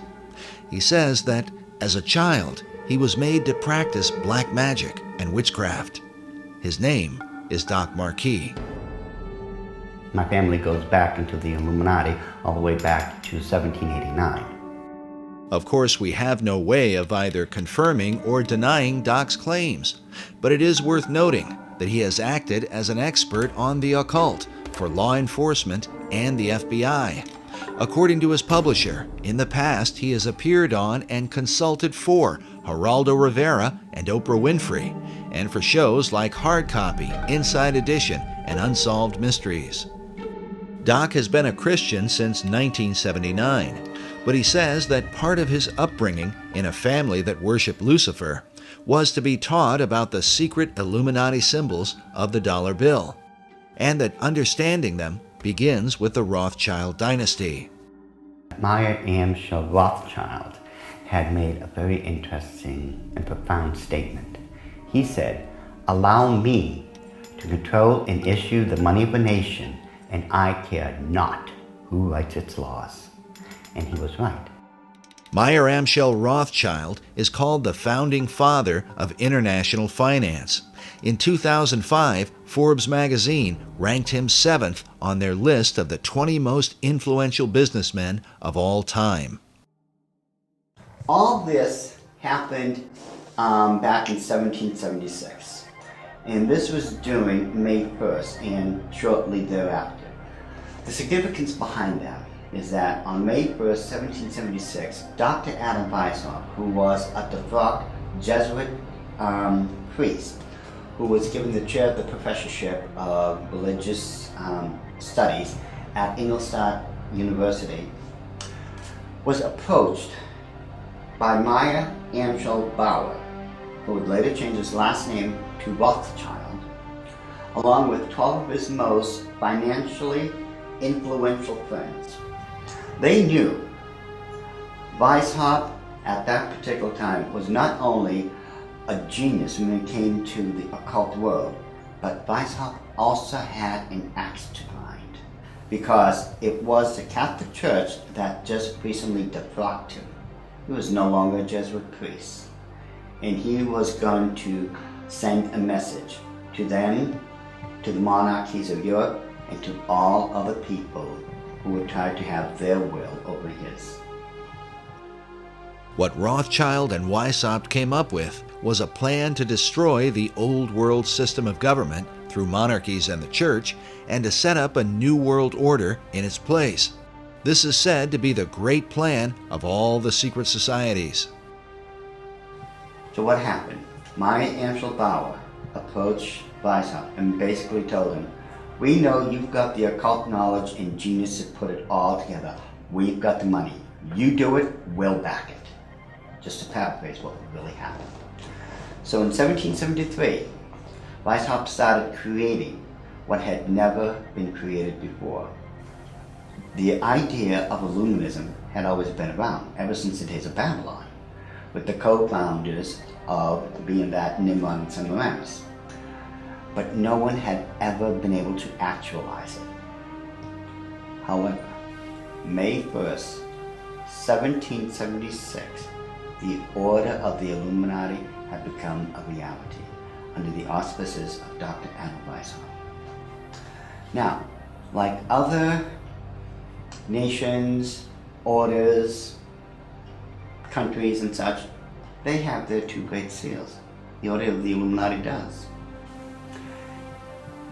He says that, as a child, he was made to practice black magic and witchcraft. His name is Doc Marquis. My family goes back into the Illuminati all the way back to 1789. Of course, we have no way of either confirming or denying Doc's claims, but it is worth noting that he has acted as an expert on the occult for law enforcement and the FBI. According to his publisher, in the past he has appeared on and consulted for Geraldo Rivera and Oprah Winfrey, and for shows like Hard Copy, Inside Edition, and Unsolved Mysteries. Doc has been a Christian since 1979, but he says that part of his upbringing in a family that worshiped Lucifer was to be taught about the secret Illuminati symbols of the dollar bill, and that understanding them begins with the Rothschild dynasty. Meyer Amschel Rothschild had made a very interesting and profound statement. He said, "Allow me to control and issue the money of a nation, and I care not who writes its laws." And he was right. Meyer Amschel Rothschild is called the founding father of international finance. In 2005, Forbes magazine ranked him 7th on their list of the 20 most influential businessmen of all time. All this happened back in 1776, and this was during May 1st and shortly thereafter. The significance behind that is that on May 1st, 1776, Dr. Adam Weishaupt, who was a defunct Jesuit priest, who was given the chair of the professorship of religious studies at Ingolstadt University, was approached by Meyer Amschel Bauer, who would later change his last name to Rothschild, along with 12 of his most financially influential friends. They knew Weishaupt at that particular time was not only a genius when it came to the occult world, but Weishaupt also had an axe to grind, because it was the Catholic Church that just recently defrocked him. He was no longer a Jesuit priest, and he was going to send a message to them, to the monarchies of Europe, and to all other people who would try to have their will over his. What Rothschild and Weishaupt came up with was a plan to destroy the old world system of government through monarchies and the church, and to set up a new world order in its place. This is said to be the great plan of all the secret societies. So what happened? Meyer Amschel Bauer approached Weishaupt and basically told him, "We know you've got the occult knowledge and genius to put it all together. We've got the money. You do it, we'll back it." Just to paraphrase what really happened. So in 1773, Weishaupt started creating what had never been created before. The idea of Illuminism had always been around, ever since the days of Babylon, with the co-founders of being that Nimrod and Semiramis. But no one had ever been able to actualize it. However, May 1st, 1776, the order of the Illuminati had become a reality under the auspices of Dr. Adam Weishaupt. Now, like other nations, orders, countries and such, they have their two great seals. The order of the Illuminati does.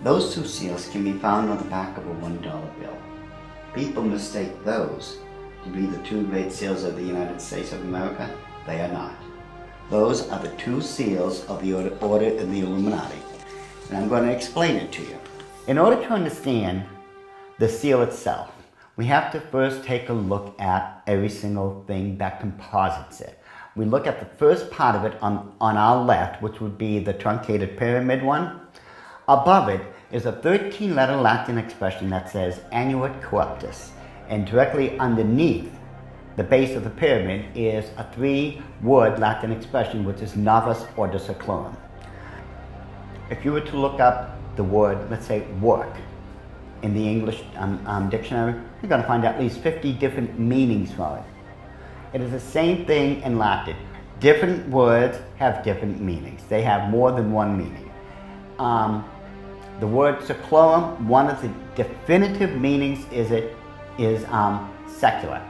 Those two seals can be found on the back of a $1 bill. People mistake those to be the two great seals of the United States of America. They are not. Those are the two seals of the Order of the Illuminati. And I'm going to explain it to you. In order to understand the seal itself, we have to first take a look at every single thing that composites it. We look at the first part of it on our left, which would be the truncated pyramid one. Above it is a 13-letter Latin expression that says Annuit Corruptus. And directly underneath the base of the pyramid is a 3-word Latin expression, which is Novus Ordo Seclorum. If you were to look up the word, let's say, work, in the English dictionary, you're going to find at least 50 different meanings for it. It is the same thing in Latin. Different words have different meanings. They have more than one meaning. The word seclorum, one of the definitive meanings is secular.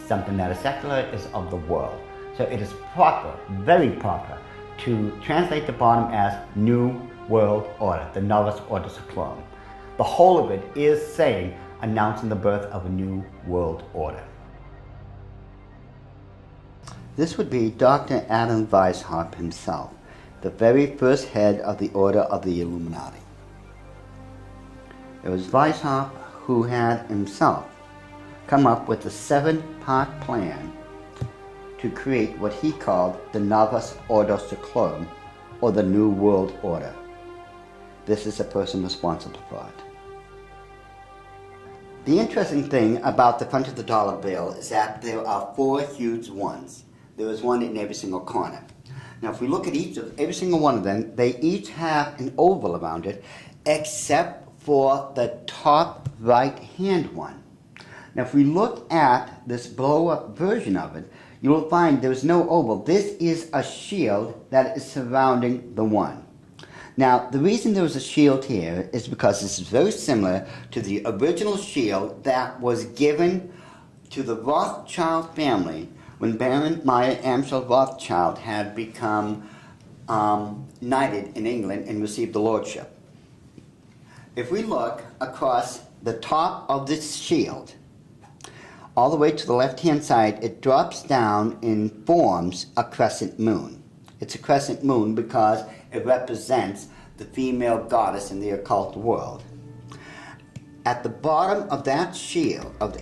Something that is secular is of the world. So it is proper, very proper, to translate the bottom as New World Order, the Novus Ordo Seclorum. The whole of it is saying, announcing the birth of a new world order. This would be Dr. Adam Weishaupt himself, the very first head of the Order of the Illuminati. It was Weishaupt who had himself come up with a 7-part plan to create what he called the Novus Ordo Seclorum, or the New World Order. This is the person responsible for it. The interesting thing about the front of the dollar bill is that there are 4 huge ones. There is one in every single corner. Now if we look at every single one of them, they each have an oval around it, except for the top right-hand one. Now if we look at this blow-up version of it, you will find there's no oval. This is a shield that is surrounding the one. Now, the reason there was a shield here is because this is very similar to the original shield that was given to the Rothschild family when Baron Meyer Amschel Rothschild had become knighted in England and received the lordship. If we look across the top of this shield, all the way to the left-hand side, it drops down and forms a crescent moon. It's a crescent moon because it represents the female goddess in the occult world. At the bottom of that shield, of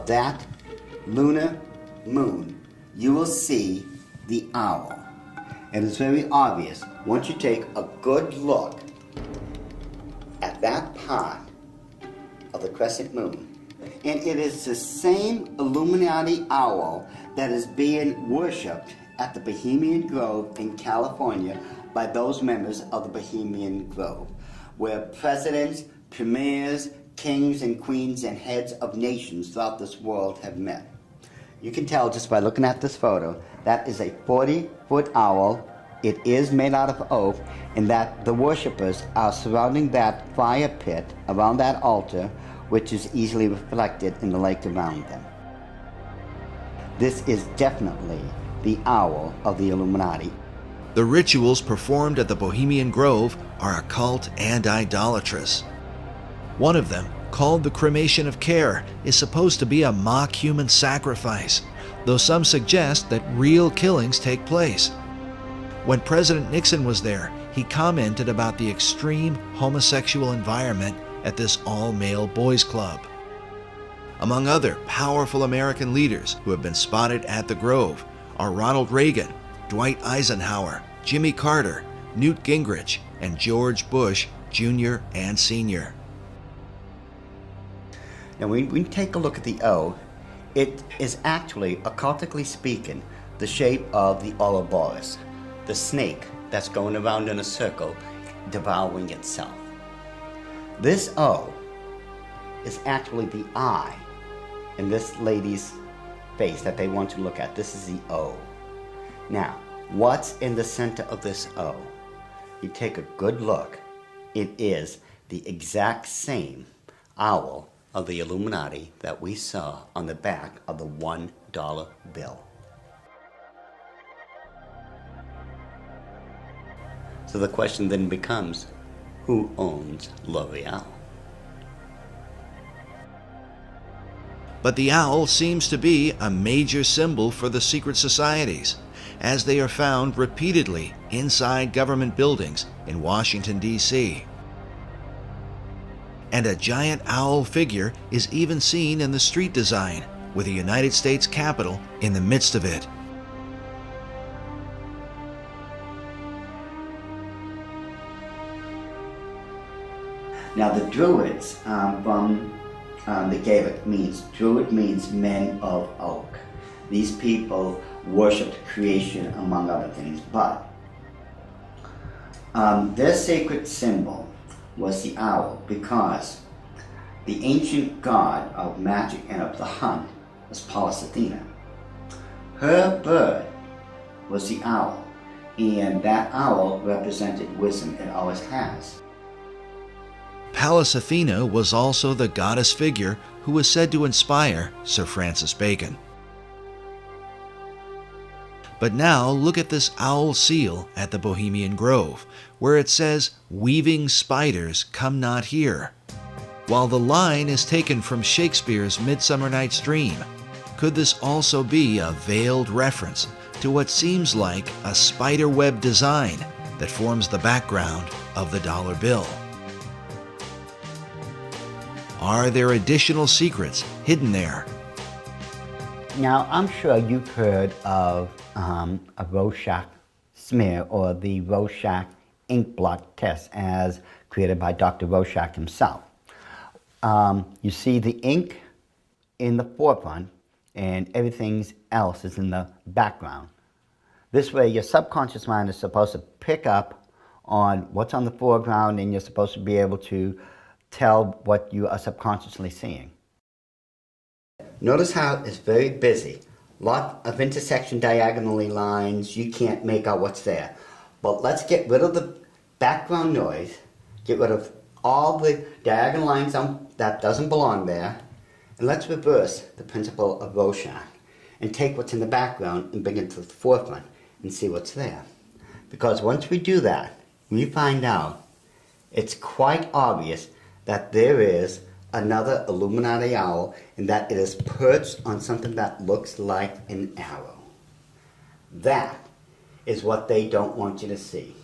that lunar moon, you will see the owl. It is very obvious once you take a good look at that part of the crescent moon. And it is the same Illuminati owl that is being worshipped at the Bohemian Grove in California by those members of the Bohemian Grove, where presidents, premiers, kings and queens and heads of nations throughout this world have met. You can tell just by looking at this photo, that is a 40-foot owl. It is made out of oak, and that the worshippers are surrounding that fire pit around that altar, which is easily reflected in the lake around them. This is definitely the owl of the Illuminati. The rituals performed at the Bohemian Grove are occult and idolatrous. One of them, called the cremation of care, is supposed to be a mock human sacrifice, though some suggest that real killings take place. When President Nixon was there, he commented about the extreme homosexual environment at this all-male boys' club. Among other powerful American leaders who have been spotted at the Grove are Ronald Reagan, Dwight Eisenhower, Jimmy Carter, Newt Gingrich, and George Bush Jr. and Sr. Now when we take a look at the O, it is actually, occultically speaking, the shape of the Ouroboros, the snake that's going around in a circle, devouring itself. This O is actually the eye in this lady's face that they want to look at. This is the O. Now, what's in the center of this O? You take a good look. It is the exact same owl of the Illuminati that we saw on the back of the $1 bill. So the question then becomes, who owns L'Oreal. But the owl seems to be a major symbol for the secret societies, as they are found repeatedly inside government buildings in Washington, D.C. And a giant owl figure is even seen in the street design, with the United States Capitol in the midst of it. Now the Druids from the Gaelic means, Druid means men of oak. These people worshipped creation among other things, but their sacred symbol was the owl because the ancient god of magic and of the hunt was Pallas Athena. Her bird was the owl, and that owl represented wisdom. It always has. Pallas Athena was also the goddess figure who was said to inspire Sir Francis Bacon. But now look at this owl seal at the Bohemian Grove, where it says, "Weaving spiders come not here." While the line is taken from Shakespeare's Midsummer Night's Dream, could this also be a veiled reference to what seems like a spiderweb design that forms the background of the dollar bill? Are there additional secrets hidden there? Now, I'm sure you've heard of a Rorschach smear, or the Rorschach ink blot test, as created by Dr. Rorschach himself. You see the ink in the forefront and everything else is in the background. This way your subconscious mind is supposed to pick up on what's on the foreground, and you're supposed to be able to tell what you are subconsciously seeing. Notice how it's very busy. Lot of intersection diagonally lines, you can't make out what's there. But let's get rid of the background noise, get rid of all the diagonal lines that doesn't belong there, and let's reverse the principle of Rorschach and take what's in the background and bring it to the forefront and see what's there. Because once we do that, we find out it's quite obvious that there is another Illuminati owl, and that it is perched on something that looks like an arrow. That is what they don't want you to see.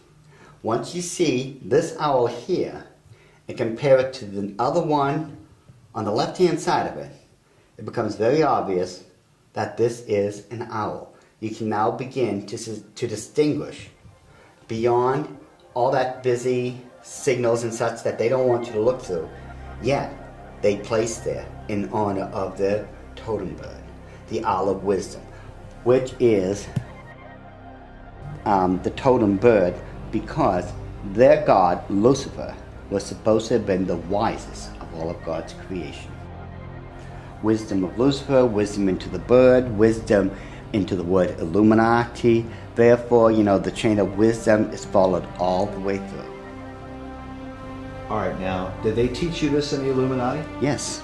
Once you see this owl here and compare it to the other one on the left-hand side of it, it becomes very obvious that this is an owl. You can now begin to distinguish beyond all that busy signals and such that they don't want you to look through. Yet, they place there in honor of their totem bird, the Owl of Wisdom, which is the totem bird because their god, Lucifer, was supposed to have been the wisest of all of God's creation. Wisdom of Lucifer, wisdom into the bird, wisdom into the word Illuminati. Therefore, the chain of wisdom is followed all the way through. All right, now, did they teach you this in the Illuminati? Yes.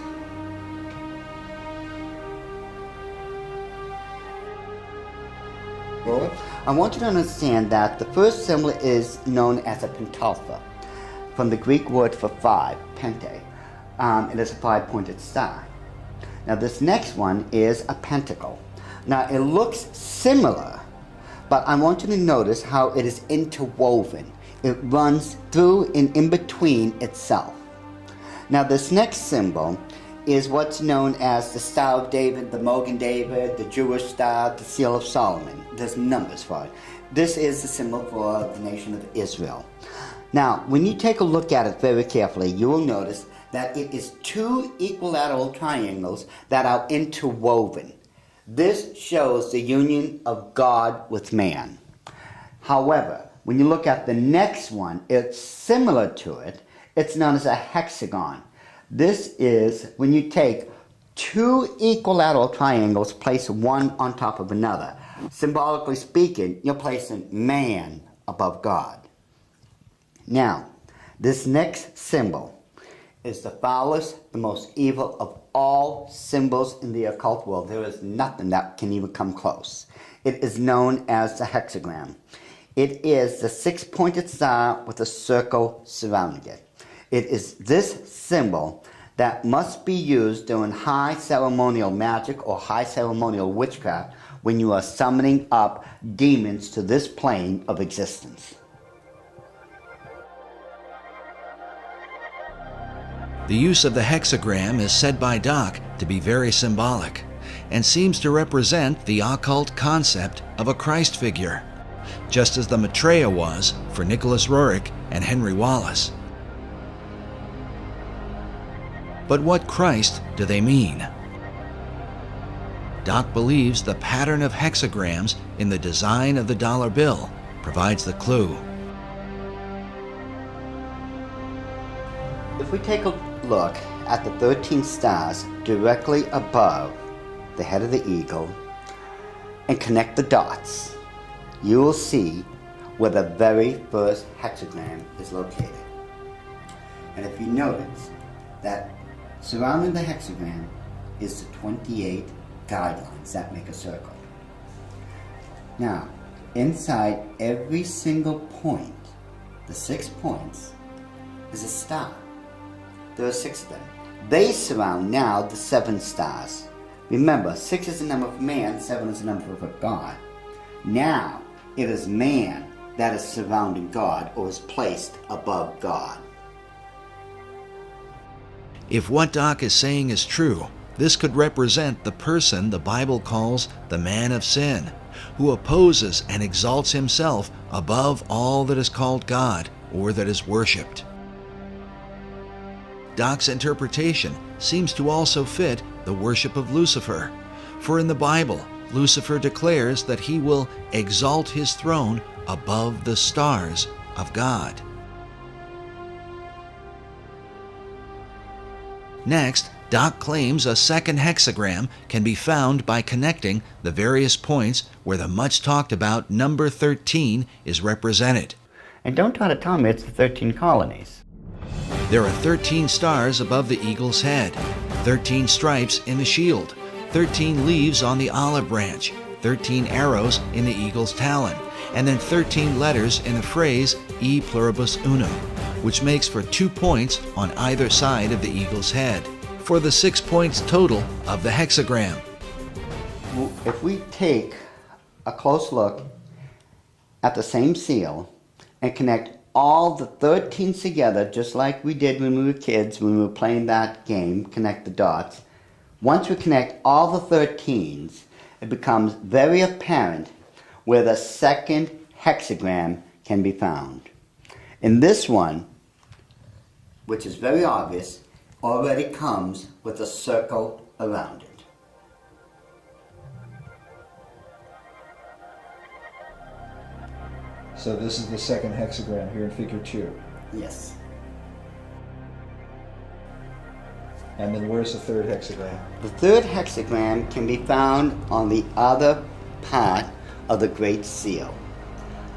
Well, I want you to understand that the first symbol is known as a pentalpha, from the Greek word for five, pente. It is a five-pointed star. Now, this next one is a pentacle. Now, it looks similar, but I want you to notice how it is interwoven. It runs through and in between itself. Now this next symbol is what's known as the Star of David, the Mogan David, the Jewish Star, the Seal of Solomon. There's numbers for it. This is the symbol for the nation of Israel. Now, when you take a look at it very carefully, you will notice that it is two equilateral triangles that are interwoven. This shows the union of God with man. However, when you look at the next one, it's similar to it. It's known as a hexagon. This is when you take two equilateral triangles, place one on top of another. Symbolically speaking, you're placing man above God. Now, this next symbol is the foulest, the most evil of all symbols in the occult world. There is nothing that can even come close. It is known as the hexagram. It is the six-pointed star with a circle surrounding it. It is this symbol that must be used during high ceremonial magic or high ceremonial witchcraft when you are summoning up demons to this plane of existence. The use of the hexagram is said by Doc to be very symbolic and seems to represent the occult concept of a Christ figure, just as the Maitreya was for Nicholas Roerich and Henry Wallace. But what Christ do they mean? Doc believes the pattern of hexagrams in the design of the dollar bill provides the clue. If we take a look at the 13 stars directly above the head of the eagle and connect the dots, you will see where the very first hexagram is located. And if you notice that surrounding the hexagram is the 28 guidelines that make a circle. Now, inside every single point, the 6 points, is a star. There are 6 of them. They surround now the 7 stars. Remember, 6 is the number of man, 7 is the number of God. Now, it is man that is surrounding God or is placed above God. If what Doc is saying is true, this could represent the person the Bible calls the man of sin, who opposes and exalts himself above all that is called God or that is worshipped. Doc's interpretation seems to also fit the worship of Lucifer, for in the Bible, Lucifer declares that he will exalt his throne above the stars of God. Next, Doc claims a second hexagram can be found by connecting the various points where the much talked about number 13 is represented. And don't try to tell me it's the 13 colonies. There are 13 stars above the eagle's head, 13 stripes in the shield, 13 leaves on the olive branch, 13 arrows in the eagle's talon, and then 13 letters in the phrase E pluribus unum, which makes for 2 points on either side of the eagle's head, for the 6 points total of the hexagram. If we take a close look at the same seal and connect all the 13s together, just like we did when we were kids, when we were playing that game, connect the dots, once we connect all the 13s, it becomes very apparent where the second hexagram can be found. In this one, which is very obvious, already comes with a circle around it. So this is the second hexagram here in figure 2. Yes. And then where's the third hexagram? The third hexagram can be found on the other part of the Great Seal.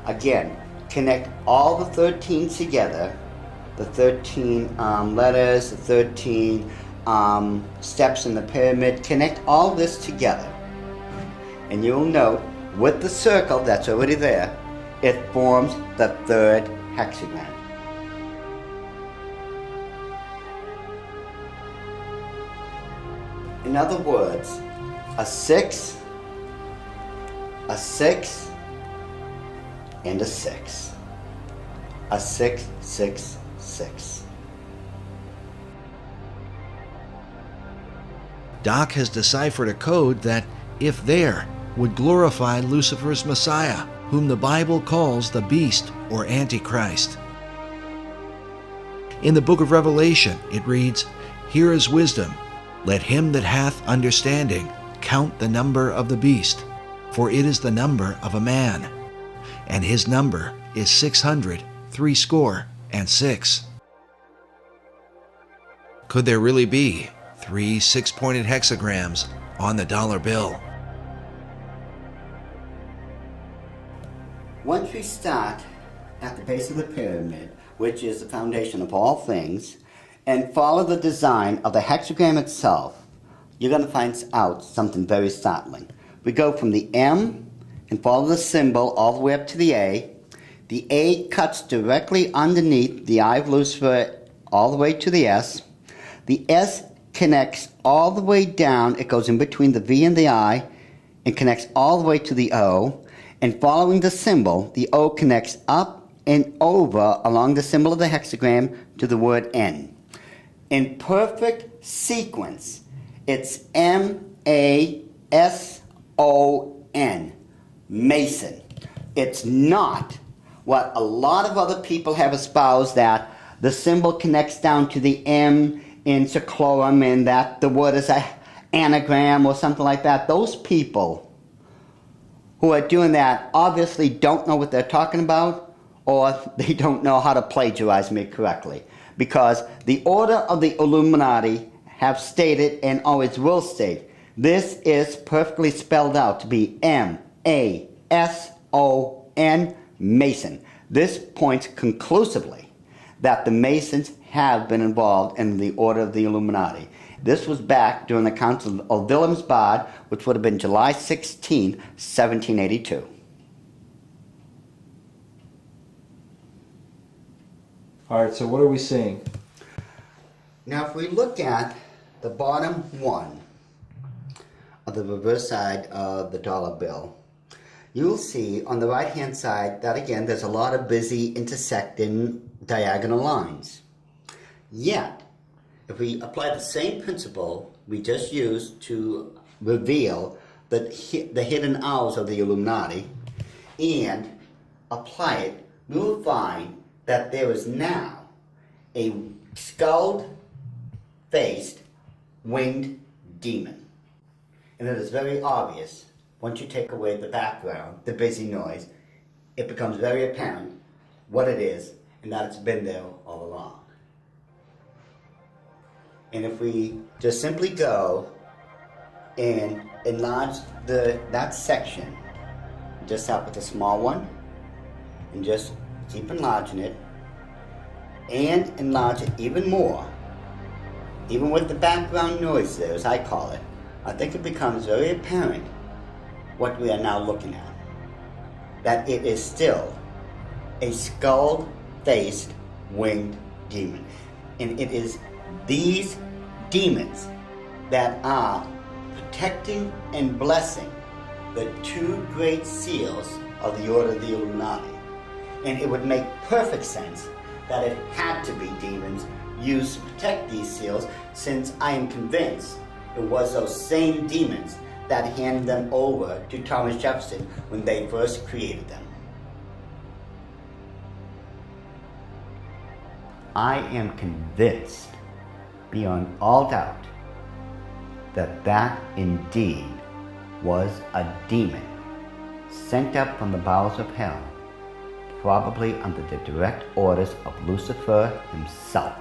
Again, connect all the 13 together, the 13 letters, the 13 steps in the pyramid, connect all this together. And you'll note with the circle that's already there, it forms the third hexagram. In other words, a 6, a 6, and a 6. A 6, 6, 6. Doc has deciphered a code that, if there, would glorify Lucifer's Messiah, whom the Bible calls the beast or Antichrist. In the book of Revelation, it reads, "Here is wisdom. Let him that hath understanding count the number of the beast, for it is the number of a man, and his number is 666." Could there really be 3 6-pointed hexagrams on the dollar bill? Once we start at the base of the pyramid, which is the foundation of all things, and follow the design of the hexagram itself, you're going to find out something very startling. We go from the M and follow the symbol all the way up to the A, The A cuts directly underneath the eye of Lucifer all the way to the S. The S connects all the way down. It goes in between the V and the I and connects all the way to the O. And following the symbol, the O connects up and over along the symbol of the hexagram to the word N. In perfect sequence, it's M-A-S-O-N, Mason. It's not what a lot of other people have espoused, that the symbol connects down to the M in seclorum and that the word is an anagram or something like that. Those people who are doing that obviously don't know what they're talking about, or they don't know how to plagiarize me correctly. Because the Order of the Illuminati have stated and always will state, this is perfectly spelled out to be M-A-S-O-N, Mason. This points conclusively that the Masons have been involved in the Order of the Illuminati. This was back during the Council of Wilhelmsbad, which would have been July 16, 1782. All right, so what are we seeing? Now, if we look at the bottom one of the reverse side of the dollar bill, you'll see on the right-hand side that, again, there's a lot of busy intersecting diagonal lines. Yet, if we apply the same principle we just used to reveal the hidden hours of the Illuminati and apply it, we will find that there is now a skull-faced winged demon. And it is very obvious, once you take away the background, the busy noise, it becomes very apparent what it is and that it's been there all along. And if we just simply go and enlarge that section, just start with a small one and just keep enlarging it and enlarge it even more, even with the background noise there, as I call it, I think it becomes very apparent what we are now looking at. That it is still a skull-faced winged demon. And it is these demons that are protecting and blessing the two great seals of the Order of the Illuminati. And it would make perfect sense that it had to be demons used to protect these seals, since I am convinced it was those same demons that handed them over to Thomas Jefferson when they first created them. I am convinced, beyond all doubt, that that indeed was a demon sent up from the bowels of hell, probably under the direct orders of Lucifer himself.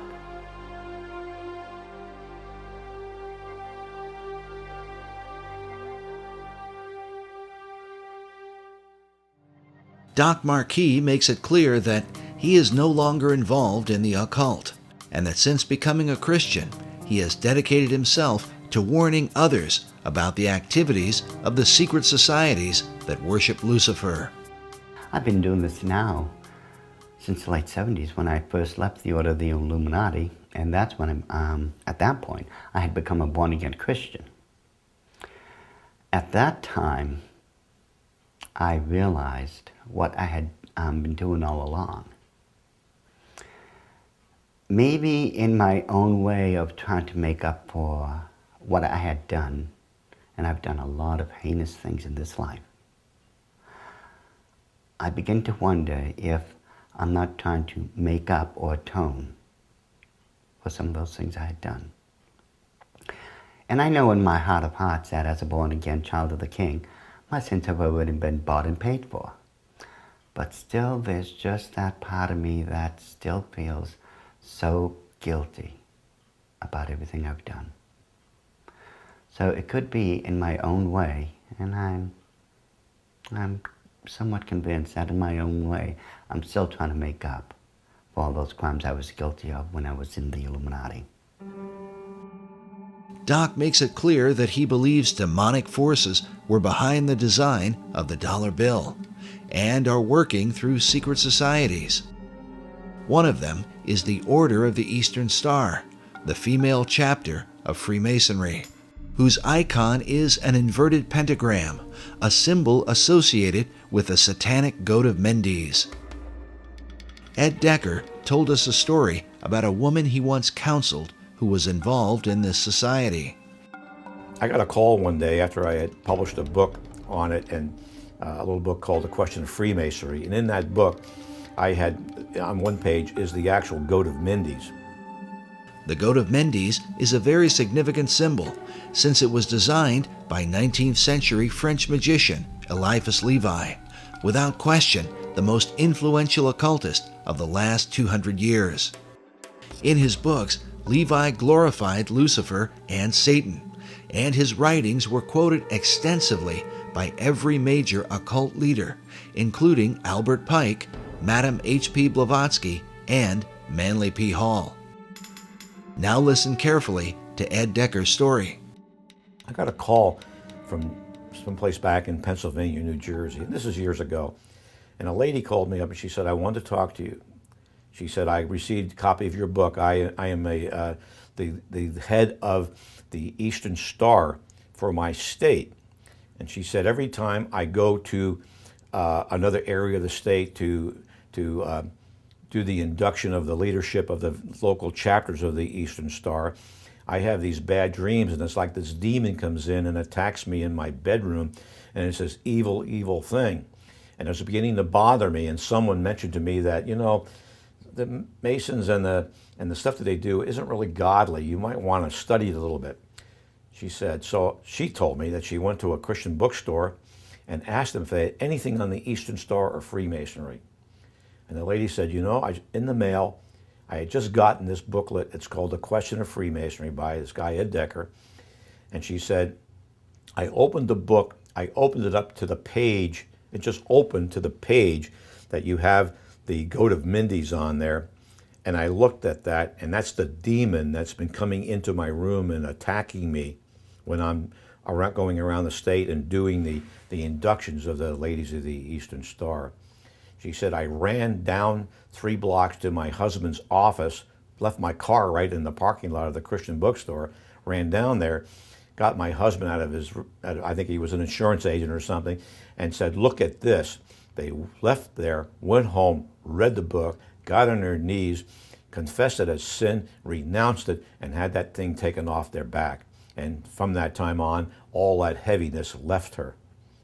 Doc Marquis makes it clear that he is no longer involved in the occult, and that since becoming a Christian, he has dedicated himself to warning others about the activities of the secret societies that worship Lucifer. I've been doing this now since the late 70s, when I first left the Order of the Illuminati, and that's when, at that point, I had become a born-again Christian. At that time, I realized what I had been doing all along. Maybe in my own way of trying to make up for what I had done, and I've done a lot of heinous things in this life, I begin to wonder if I'm not trying to make up or atone for some of those things I had done. And I know in my heart of hearts that as a born-again child of the King, my sins have already been bought and paid for. But still, there's just that part of me that still feels so guilty about everything I've done. So it could be in my own way, and I'm somewhat convinced that in my own way, I'm still trying to make up for all those crimes I was guilty of when I was in the Illuminati. Doc makes it clear that he believes demonic forces were behind the design of the dollar bill, and are working through secret societies. One of them is the Order of the Eastern Star, the female chapter of Freemasonry, whose icon is an inverted pentagram, a symbol associated with the satanic goat of Mendes. Ed Decker told us a story about a woman he once counseled who was involved in this society. I got a call one day after I had published a book on it, and a little book called The Question of Freemasonry. And in that book, I had, on one page, is the actual goat of Mendes. The goat of Mendes is a very significant symbol, since it was designed by 19th century French magician Eliphas Levi, without question the most influential occultist of the last 200 years. In his books, Levi glorified Lucifer and Satan, and his writings were quoted extensively by every major occult leader, including Albert Pike, Madame H.P. Blavatsky, and Manly P. Hall. Now listen carefully to Ed Decker's story. I got a call from someplace back in Pennsylvania, New Jersey, and this is years ago. And a lady called me up and she said, "I want to talk to you." She said, "I received a copy of your book. I am the head of the Eastern Star for my state." And she said, "Every time I go to another area of the state to do the induction of the leadership of the local chapters of the Eastern Star, I have these bad dreams, and it's like this demon comes in and attacks me in my bedroom, and it's this evil, evil thing. And it was beginning to bother me, and someone mentioned to me that, you know, the Masons and the stuff that they do isn't really godly. You might want to study it a little bit." She said, so she told me that she went to a Christian bookstore and asked them if they had anything on the Eastern Star or Freemasonry. And the lady said, "You know, in the mail, I had just gotten this booklet. It's called The Question of Freemasonry by this guy, Ed Decker." And she said, "I opened the book, I opened it up to the page, it just opened to the page that you have the goat of Mendes on there. And I looked at that, and that's the demon that's been coming into my room and attacking me when I'm going around the state and doing the inductions of the ladies of the Eastern Star." She said, "I ran down 3 blocks to my husband's office, left my car right in the parking lot of the Christian bookstore, ran down there, got my husband out of his, I think he was an insurance agent or something, and said, 'Look at this.' They left there, went home, read the book, got on their knees, confessed it as sin, renounced it, and had that thing taken off their back. And from that time on, all that heaviness left her.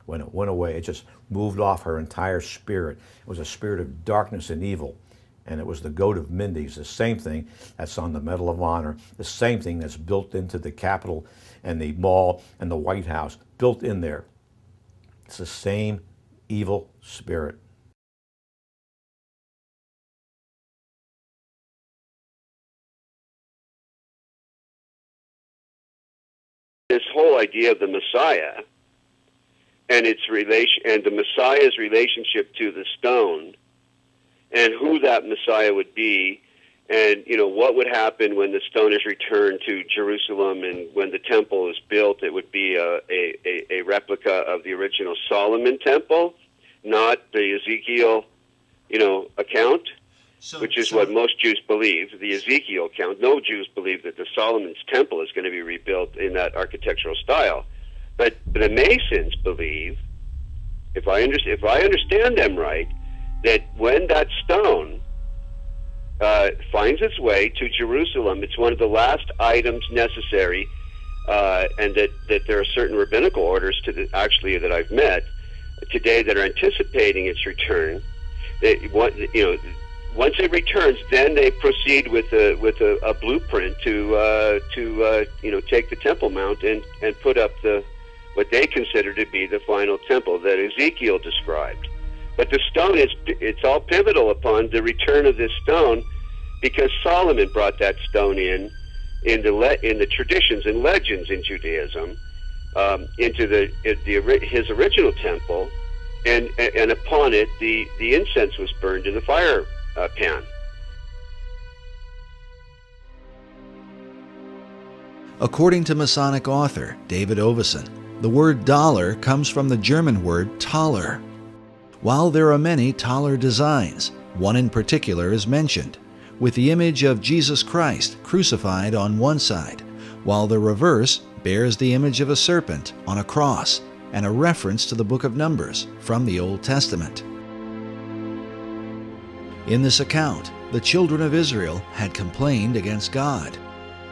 When it went away, it just moved off her entire spirit. It was a spirit of darkness and evil. And it was the goat of Mendes, the same thing that's on the Medal of Honor, the same thing that's built into the Capitol and the Mall and the White House, built in there. It's the same evil spirit." This whole idea of the Messiah and its relation, and the Messiah's relationship to the stone, and who that Messiah would be, and what would happen when the stone is returned to Jerusalem, and when the temple is built, it would be a replica of the original Solomon temple, not the Ezekiel, account. Which is what most Jews believe, the Ezekiel account. No Jews believe that the Solomon's temple is going to be rebuilt in that architectural style. But the Masons believe, if I understand them right, that when that stone finds its way to Jerusalem, it's one of the last items necessary, and that there are certain rabbinical orders that I've met today that are anticipating its return. Once it returns, then they proceed with a blueprint to take the Temple Mount and put up what they consider to be the final temple that Ezekiel described. But the stone it's all pivotal upon the return of this stone, because Solomon brought that stone in the traditions and legends in Judaism into his original temple, and upon it the incense was burned in the fire pan. According to Masonic author David Oveson, the word dollar comes from the German word Taler, While there are many taller designs, one in particular is mentioned, with the image of Jesus Christ crucified on one side, while the reverse bears the image of a serpent on a cross and a reference to the book of Numbers from the Old Testament. In this account, the children of Israel had complained against God.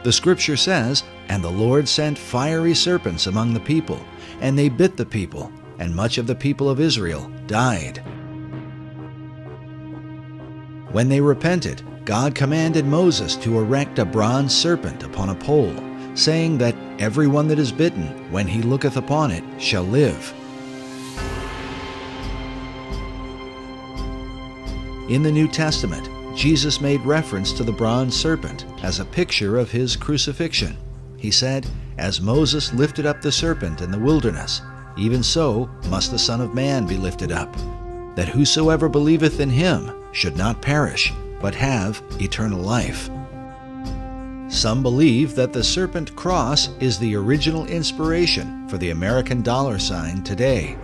The scripture says, "And the Lord sent fiery serpents among the people, and they bit the people, and much of the people of Israel died." When they repented, God commanded Moses to erect a bronze serpent upon a pole, saying that everyone that is bitten, when he looketh upon it, shall live. In the New Testament, Jesus made reference to the bronze serpent as a picture of his crucifixion. He said, "As Moses lifted up the serpent in the wilderness, even so must the Son of Man be lifted up, that whosoever believeth in him should not perish, but have eternal life." Some believe that the serpent cross is the original inspiration for the American dollar sign today.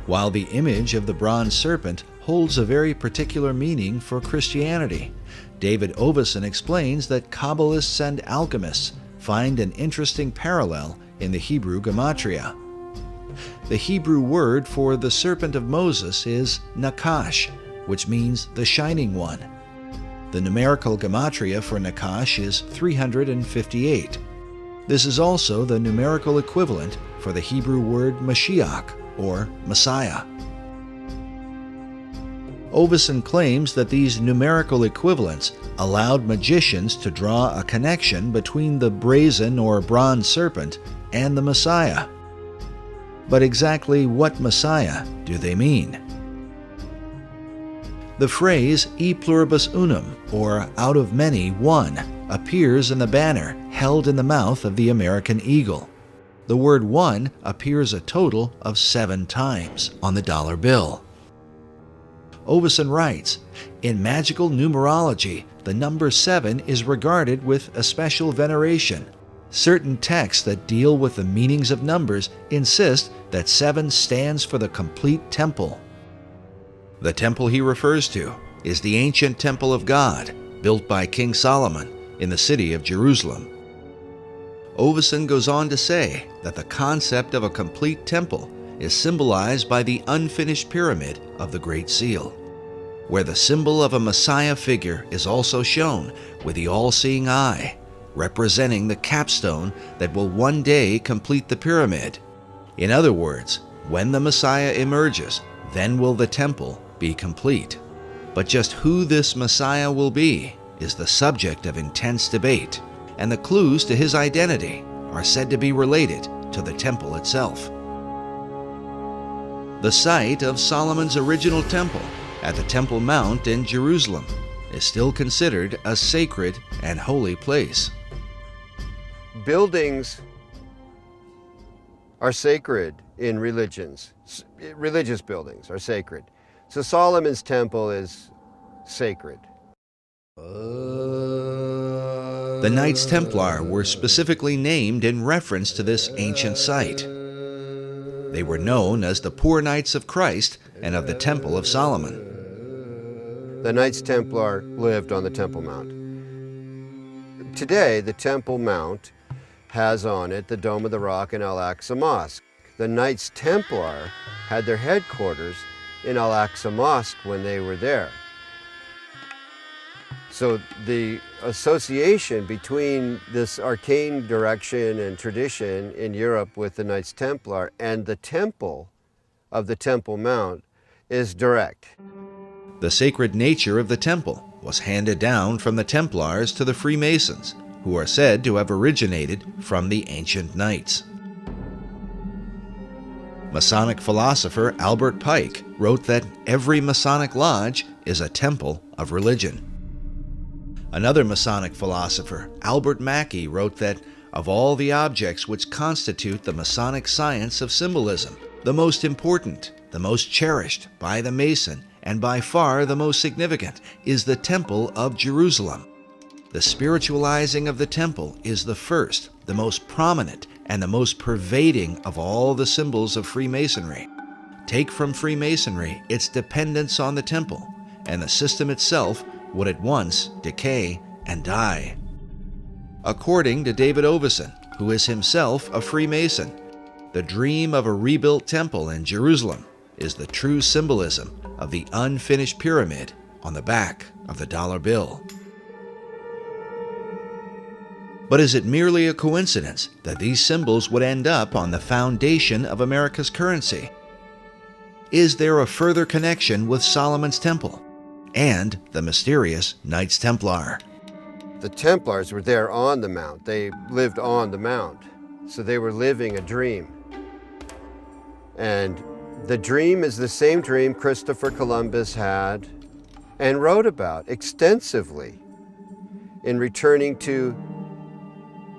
While the image of the bronze serpent holds a very particular meaning for Christianity, David Oveson explains that Kabbalists and alchemists find an interesting parallel in the Hebrew gematria. The Hebrew word for the serpent of Moses is Nakash, which means the shining one. The numerical gematria for Nakash is 358. This is also the numerical equivalent for the Hebrew word Mashiach, or Messiah. Oveson claims that these numerical equivalents allowed magicians to draw a connection between the brazen or bronze serpent and the Messiah. But exactly what Messiah do they mean? The phrase e pluribus unum, or out of many, one, appears in the banner held in the mouth of the American eagle. The word one appears a total of 7 times on the dollar bill. Oveson writes, "In magical numerology, the number 7 is regarded with a special veneration. Certain texts that deal with the meanings of numbers insist that 7 stands for the complete temple." The temple he refers to is the ancient temple of God, built by King Solomon in the city of Jerusalem. Oveson goes on to say that the concept of a complete temple is symbolized by the unfinished pyramid of the Great Seal, where the symbol of a Messiah figure is also shown with the all-seeing eye, representing the capstone that will one day complete the pyramid. In other words, when the Messiah emerges, then will the temple be complete. But just who this Messiah will be is the subject of intense debate, and the clues to his identity are said to be related to the temple itself. The site of Solomon's original temple at the Temple Mount in Jerusalem is still considered a sacred and holy place. Buildings are sacred in religions. Religious buildings are sacred. So Solomon's temple is sacred. The Knights Templar were specifically named in reference to this ancient site. They were known as the Poor Knights of Christ and of the Temple of Solomon. The Knights Templar lived on the Temple Mount. Today, the Temple Mount has on it the Dome of the Rock and Al-Aqsa Mosque. The Knights Templar had their headquarters in Al-Aqsa Mosque when they were there. So the association between this arcane direction and tradition in Europe with the Knights Templar and the temple of the Temple Mount is direct. The sacred nature of the temple was handed down from the Templars to the Freemasons, who are said to have originated from the ancient knights. Masonic philosopher Albert Pike wrote that every Masonic lodge is a temple of religion. Another Masonic philosopher, Albert Mackey, wrote that of all the objects which constitute the Masonic science of symbolism, the most important, the most cherished by the Mason, and by far the most significant, is the Temple of Jerusalem. The spiritualizing of the temple is the first, the most prominent, and the most pervading of all the symbols of Freemasonry. take from Freemasonry its dependence on the temple, and the system itself would at once decay and die. According to David Oveson, who is himself a Freemason, the dream of a rebuilt temple in Jerusalem is the true symbolism of the unfinished pyramid on the back of the dollar bill. But is it merely a coincidence that these symbols would end up on the foundation of America's currency? Is there a further connection with Solomon's Temple and the mysterious Knights Templar? The Templars were there on the Mount. They lived on the Mount. So they were living a dream. And the dream is the same dream Christopher Columbus had and wrote about extensively in returning to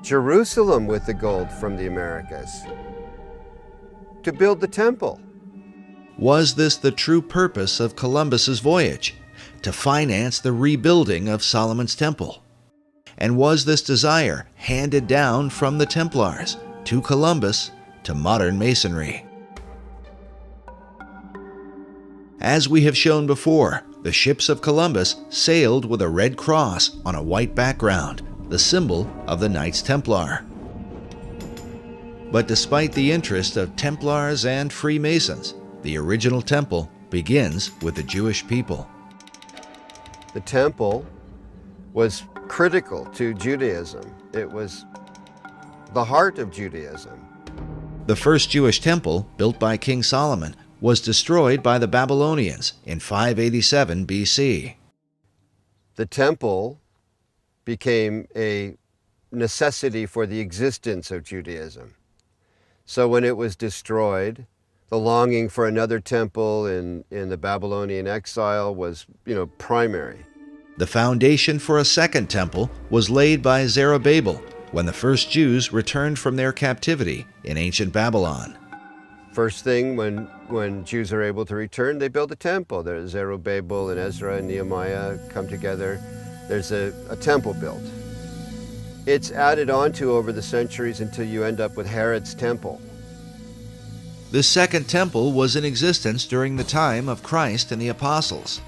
Jerusalem with the gold from the Americas to build the temple. Was this the true purpose of Columbus's voyage, to finance the rebuilding of Solomon's Temple? And was this desire handed down from the Templars to Columbus to modern Masonry? As we have shown before, the ships of Columbus sailed with a red cross on a white background, the symbol of the Knights Templar. But despite the interest of Templars and Freemasons, the original temple begins with the Jewish people. The temple was critical to Judaism. It was the heart of Judaism. The first Jewish temple, built by King Solomon, was destroyed by the Babylonians in 587 BC. The temple became a necessity for the existence of Judaism. So when it was destroyed, the longing for another temple in the Babylonian exile was, primary. The foundation for a second temple was laid by Zerubbabel when the first Jews returned from their captivity in ancient Babylon. First thing, when Jews are able to return, they build a temple. There's Zerubbabel and Ezra and Nehemiah come together. There's a temple built. It's added onto over the centuries until you end up with Herod's temple. The second temple was in existence during the time of Christ and the apostles.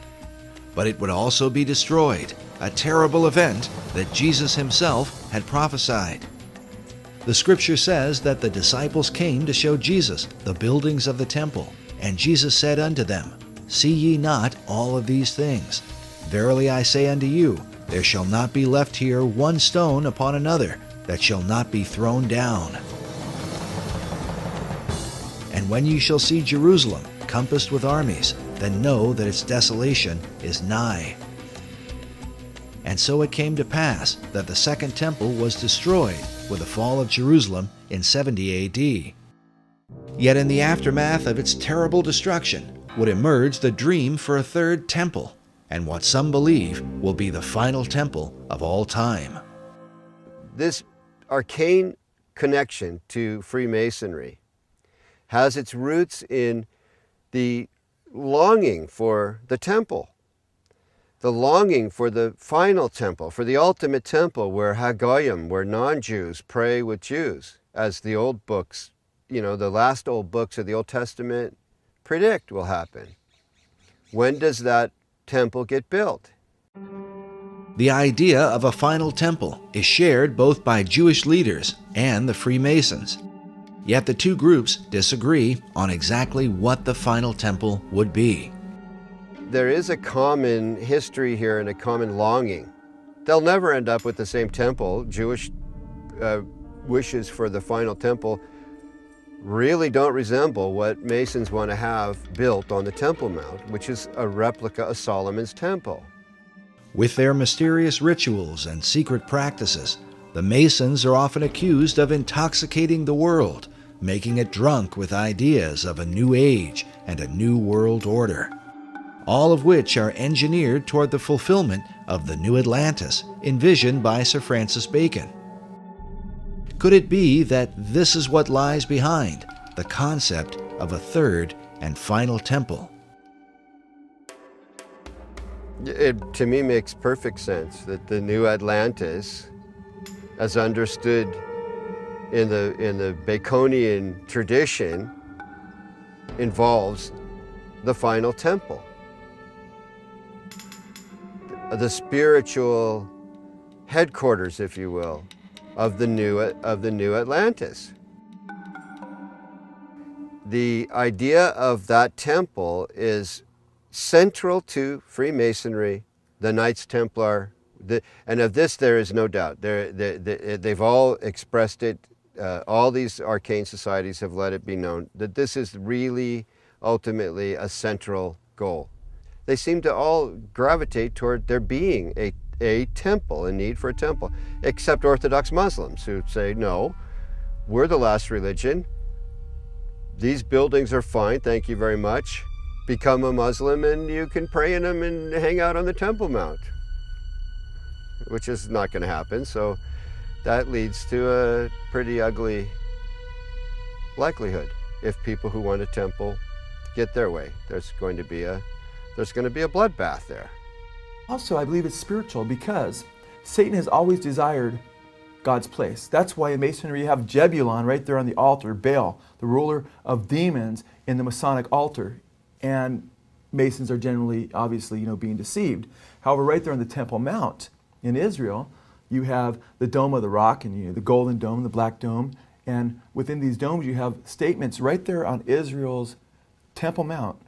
But it would also be destroyed, a terrible event that Jesus himself had prophesied. The scripture says that the disciples came to show Jesus the buildings of the temple, and Jesus said unto them, See ye not all of these things? Verily I say unto you, there shall not be left here one stone upon another that shall not be thrown down. And when ye shall see Jerusalem compassed with armies, then know that its desolation is nigh. And so it came to pass that the second temple was destroyed with the fall of Jerusalem in 70 AD. Yet in the aftermath of its terrible destruction would emerge the dream for a third temple, and what some believe will be the final temple of all time. This arcane connection to Freemasonry has its roots in the longing for the temple, the longing for the final temple, for the ultimate temple where Hagoyim, where non-Jews pray with Jews, as the old books, the last old books of the Old Testament predict will happen. When does that temple get built? The idea of a final temple is shared both by Jewish leaders and the Freemasons. Yet the two groups disagree on exactly what the final temple would be. There is a common history here and a common longing. They'll never end up with the same temple. Jewish wishes for the final temple really don't resemble what Masons want to have built on the Temple Mount, which is a replica of Solomon's temple. With their mysterious rituals and secret practices, the Masons are often accused of intoxicating the world, making it drunk with ideas of a new age and a new world order, all of which are engineered toward the fulfillment of the new Atlantis envisioned by Sir Francis Bacon. Could it be that this is what lies behind the concept of a third and final temple? It, to me, makes perfect sense that the new Atlantis, as understood in the Baconian tradition, involves the final temple, the spiritual headquarters, if you will, of the new Atlantis. The idea of that temple is central to Freemasonry, the Knights Templar, and of this there is no doubt. They've all expressed it. All these arcane societies have let it be known that this is really ultimately a central goal. They seem to all gravitate toward there being a temple, a need for a temple, except Orthodox Muslims who say, no, we're the last religion. These buildings are fine, thank you very much. Become a Muslim and you can pray in them and hang out on the Temple Mount, which is not going to happen. So that leads to a pretty ugly likelihood. If people who want a temple get their way, there's going to be a bloodbath there. Also, I believe it's spiritual because Satan has always desired God's place. That's why in Masonry you have Jebulon right there on the altar, Baal, the ruler of demons, in the Masonic altar. And Masons are generally, obviously, being deceived. However, right there on the Temple Mount in Israel, you have the Dome of the Rock, and the Golden Dome, the Black Dome, and within these domes you have statements right there on Israel's Temple Mount,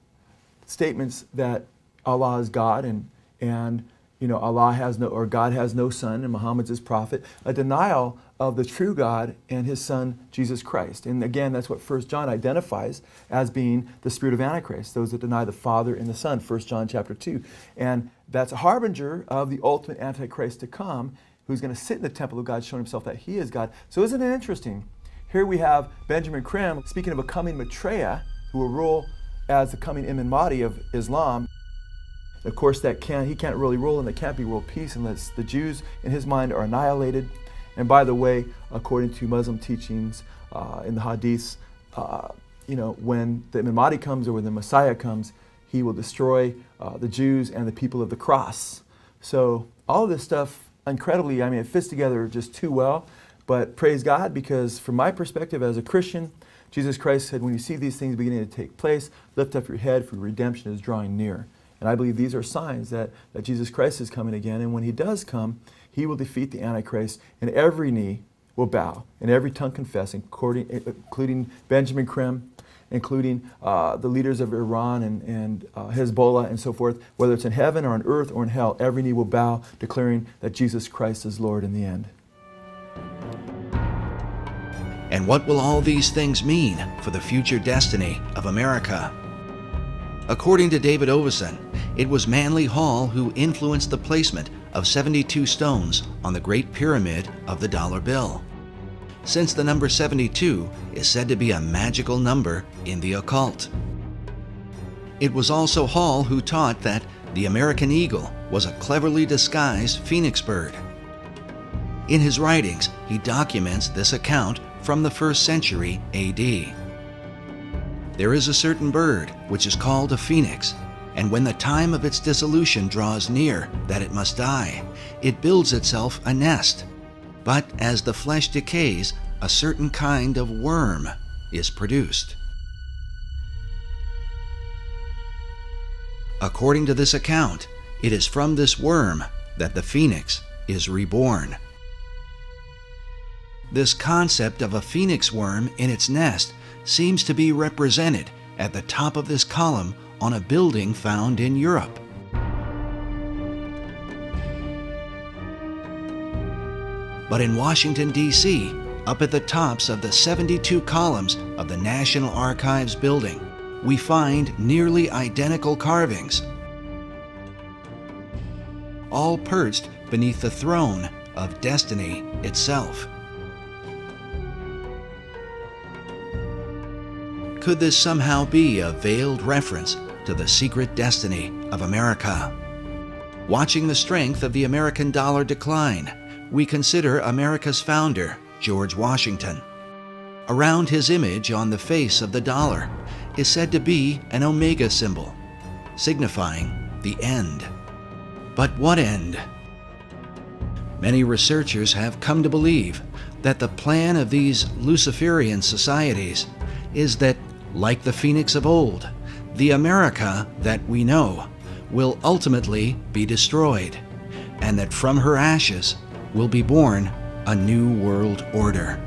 statements that Allah is God and Allah has no, or God has no son, and Muhammad's his prophet, a denial of the true God and his son, Jesus Christ. And again, that's what 1 John identifies as being the spirit of Antichrist, those that deny the Father and the Son, 1 John chapter 2. And that's a harbinger of the ultimate Antichrist to come, who's going to sit in the temple of God, showing himself that he is God. So isn't it interesting? Here we have Benjamin Krim speaking of a coming Maitreya, who will rule as the coming Imam Mahdi of Islam. Of course, he can't really rule, and there can't be world peace unless the Jews, in his mind, are annihilated. And by the way, according to Muslim teachings in the Hadiths, when the Imam Mahdi comes, or when the Messiah comes, he will destroy the Jews and the people of the cross. So all of this stuff, incredibly, it fits together just too well. But praise God, because from my perspective as a Christian, Jesus Christ said, when you see these things beginning to take place, lift up your head, for redemption is drawing near. And I believe these are signs that Jesus Christ is coming again. And when he does come, he will defeat the Antichrist, and every knee will bow, and every tongue confess, including Benjamin Krim, including the leaders of Iran and Hezbollah and so forth, whether it's in heaven or on earth or in hell, every knee will bow, declaring that Jesus Christ is Lord in the end. And what will all these things mean for the future destiny of America? According to David Ovison, it was Manly Hall who influenced the placement of 72 stones on the Great Pyramid of the dollar bill, since the number 72 is said to be a magical number in the occult. It was also Hall who taught that the American eagle was a cleverly disguised phoenix bird. In his writings, he documents this account from the 1st century AD. There is a certain bird which is called a phoenix, and when the time of its dissolution draws near that it must die, it builds itself a nest. But as the flesh decays, a certain kind of worm is produced. According to this account, it is from this worm that the phoenix is reborn. This concept of a phoenix worm in its nest seems to be represented at the top of this column on a building found in Europe. But in Washington, D.C., up at the tops of the 72 columns of the National Archives building, we find nearly identical carvings, all perched beneath the throne of destiny itself. Could this somehow be a veiled reference to the secret destiny of America? Watching the strength of the American dollar decline, we consider America's founder, George Washington. Around his image on the face of the dollar is said to be an omega symbol, signifying the end. But what end? Many researchers have come to believe that the plan of these Luciferian societies is that like the phoenix of old, the America that we know will ultimately be destroyed, and that from her ashes will be born a new world order.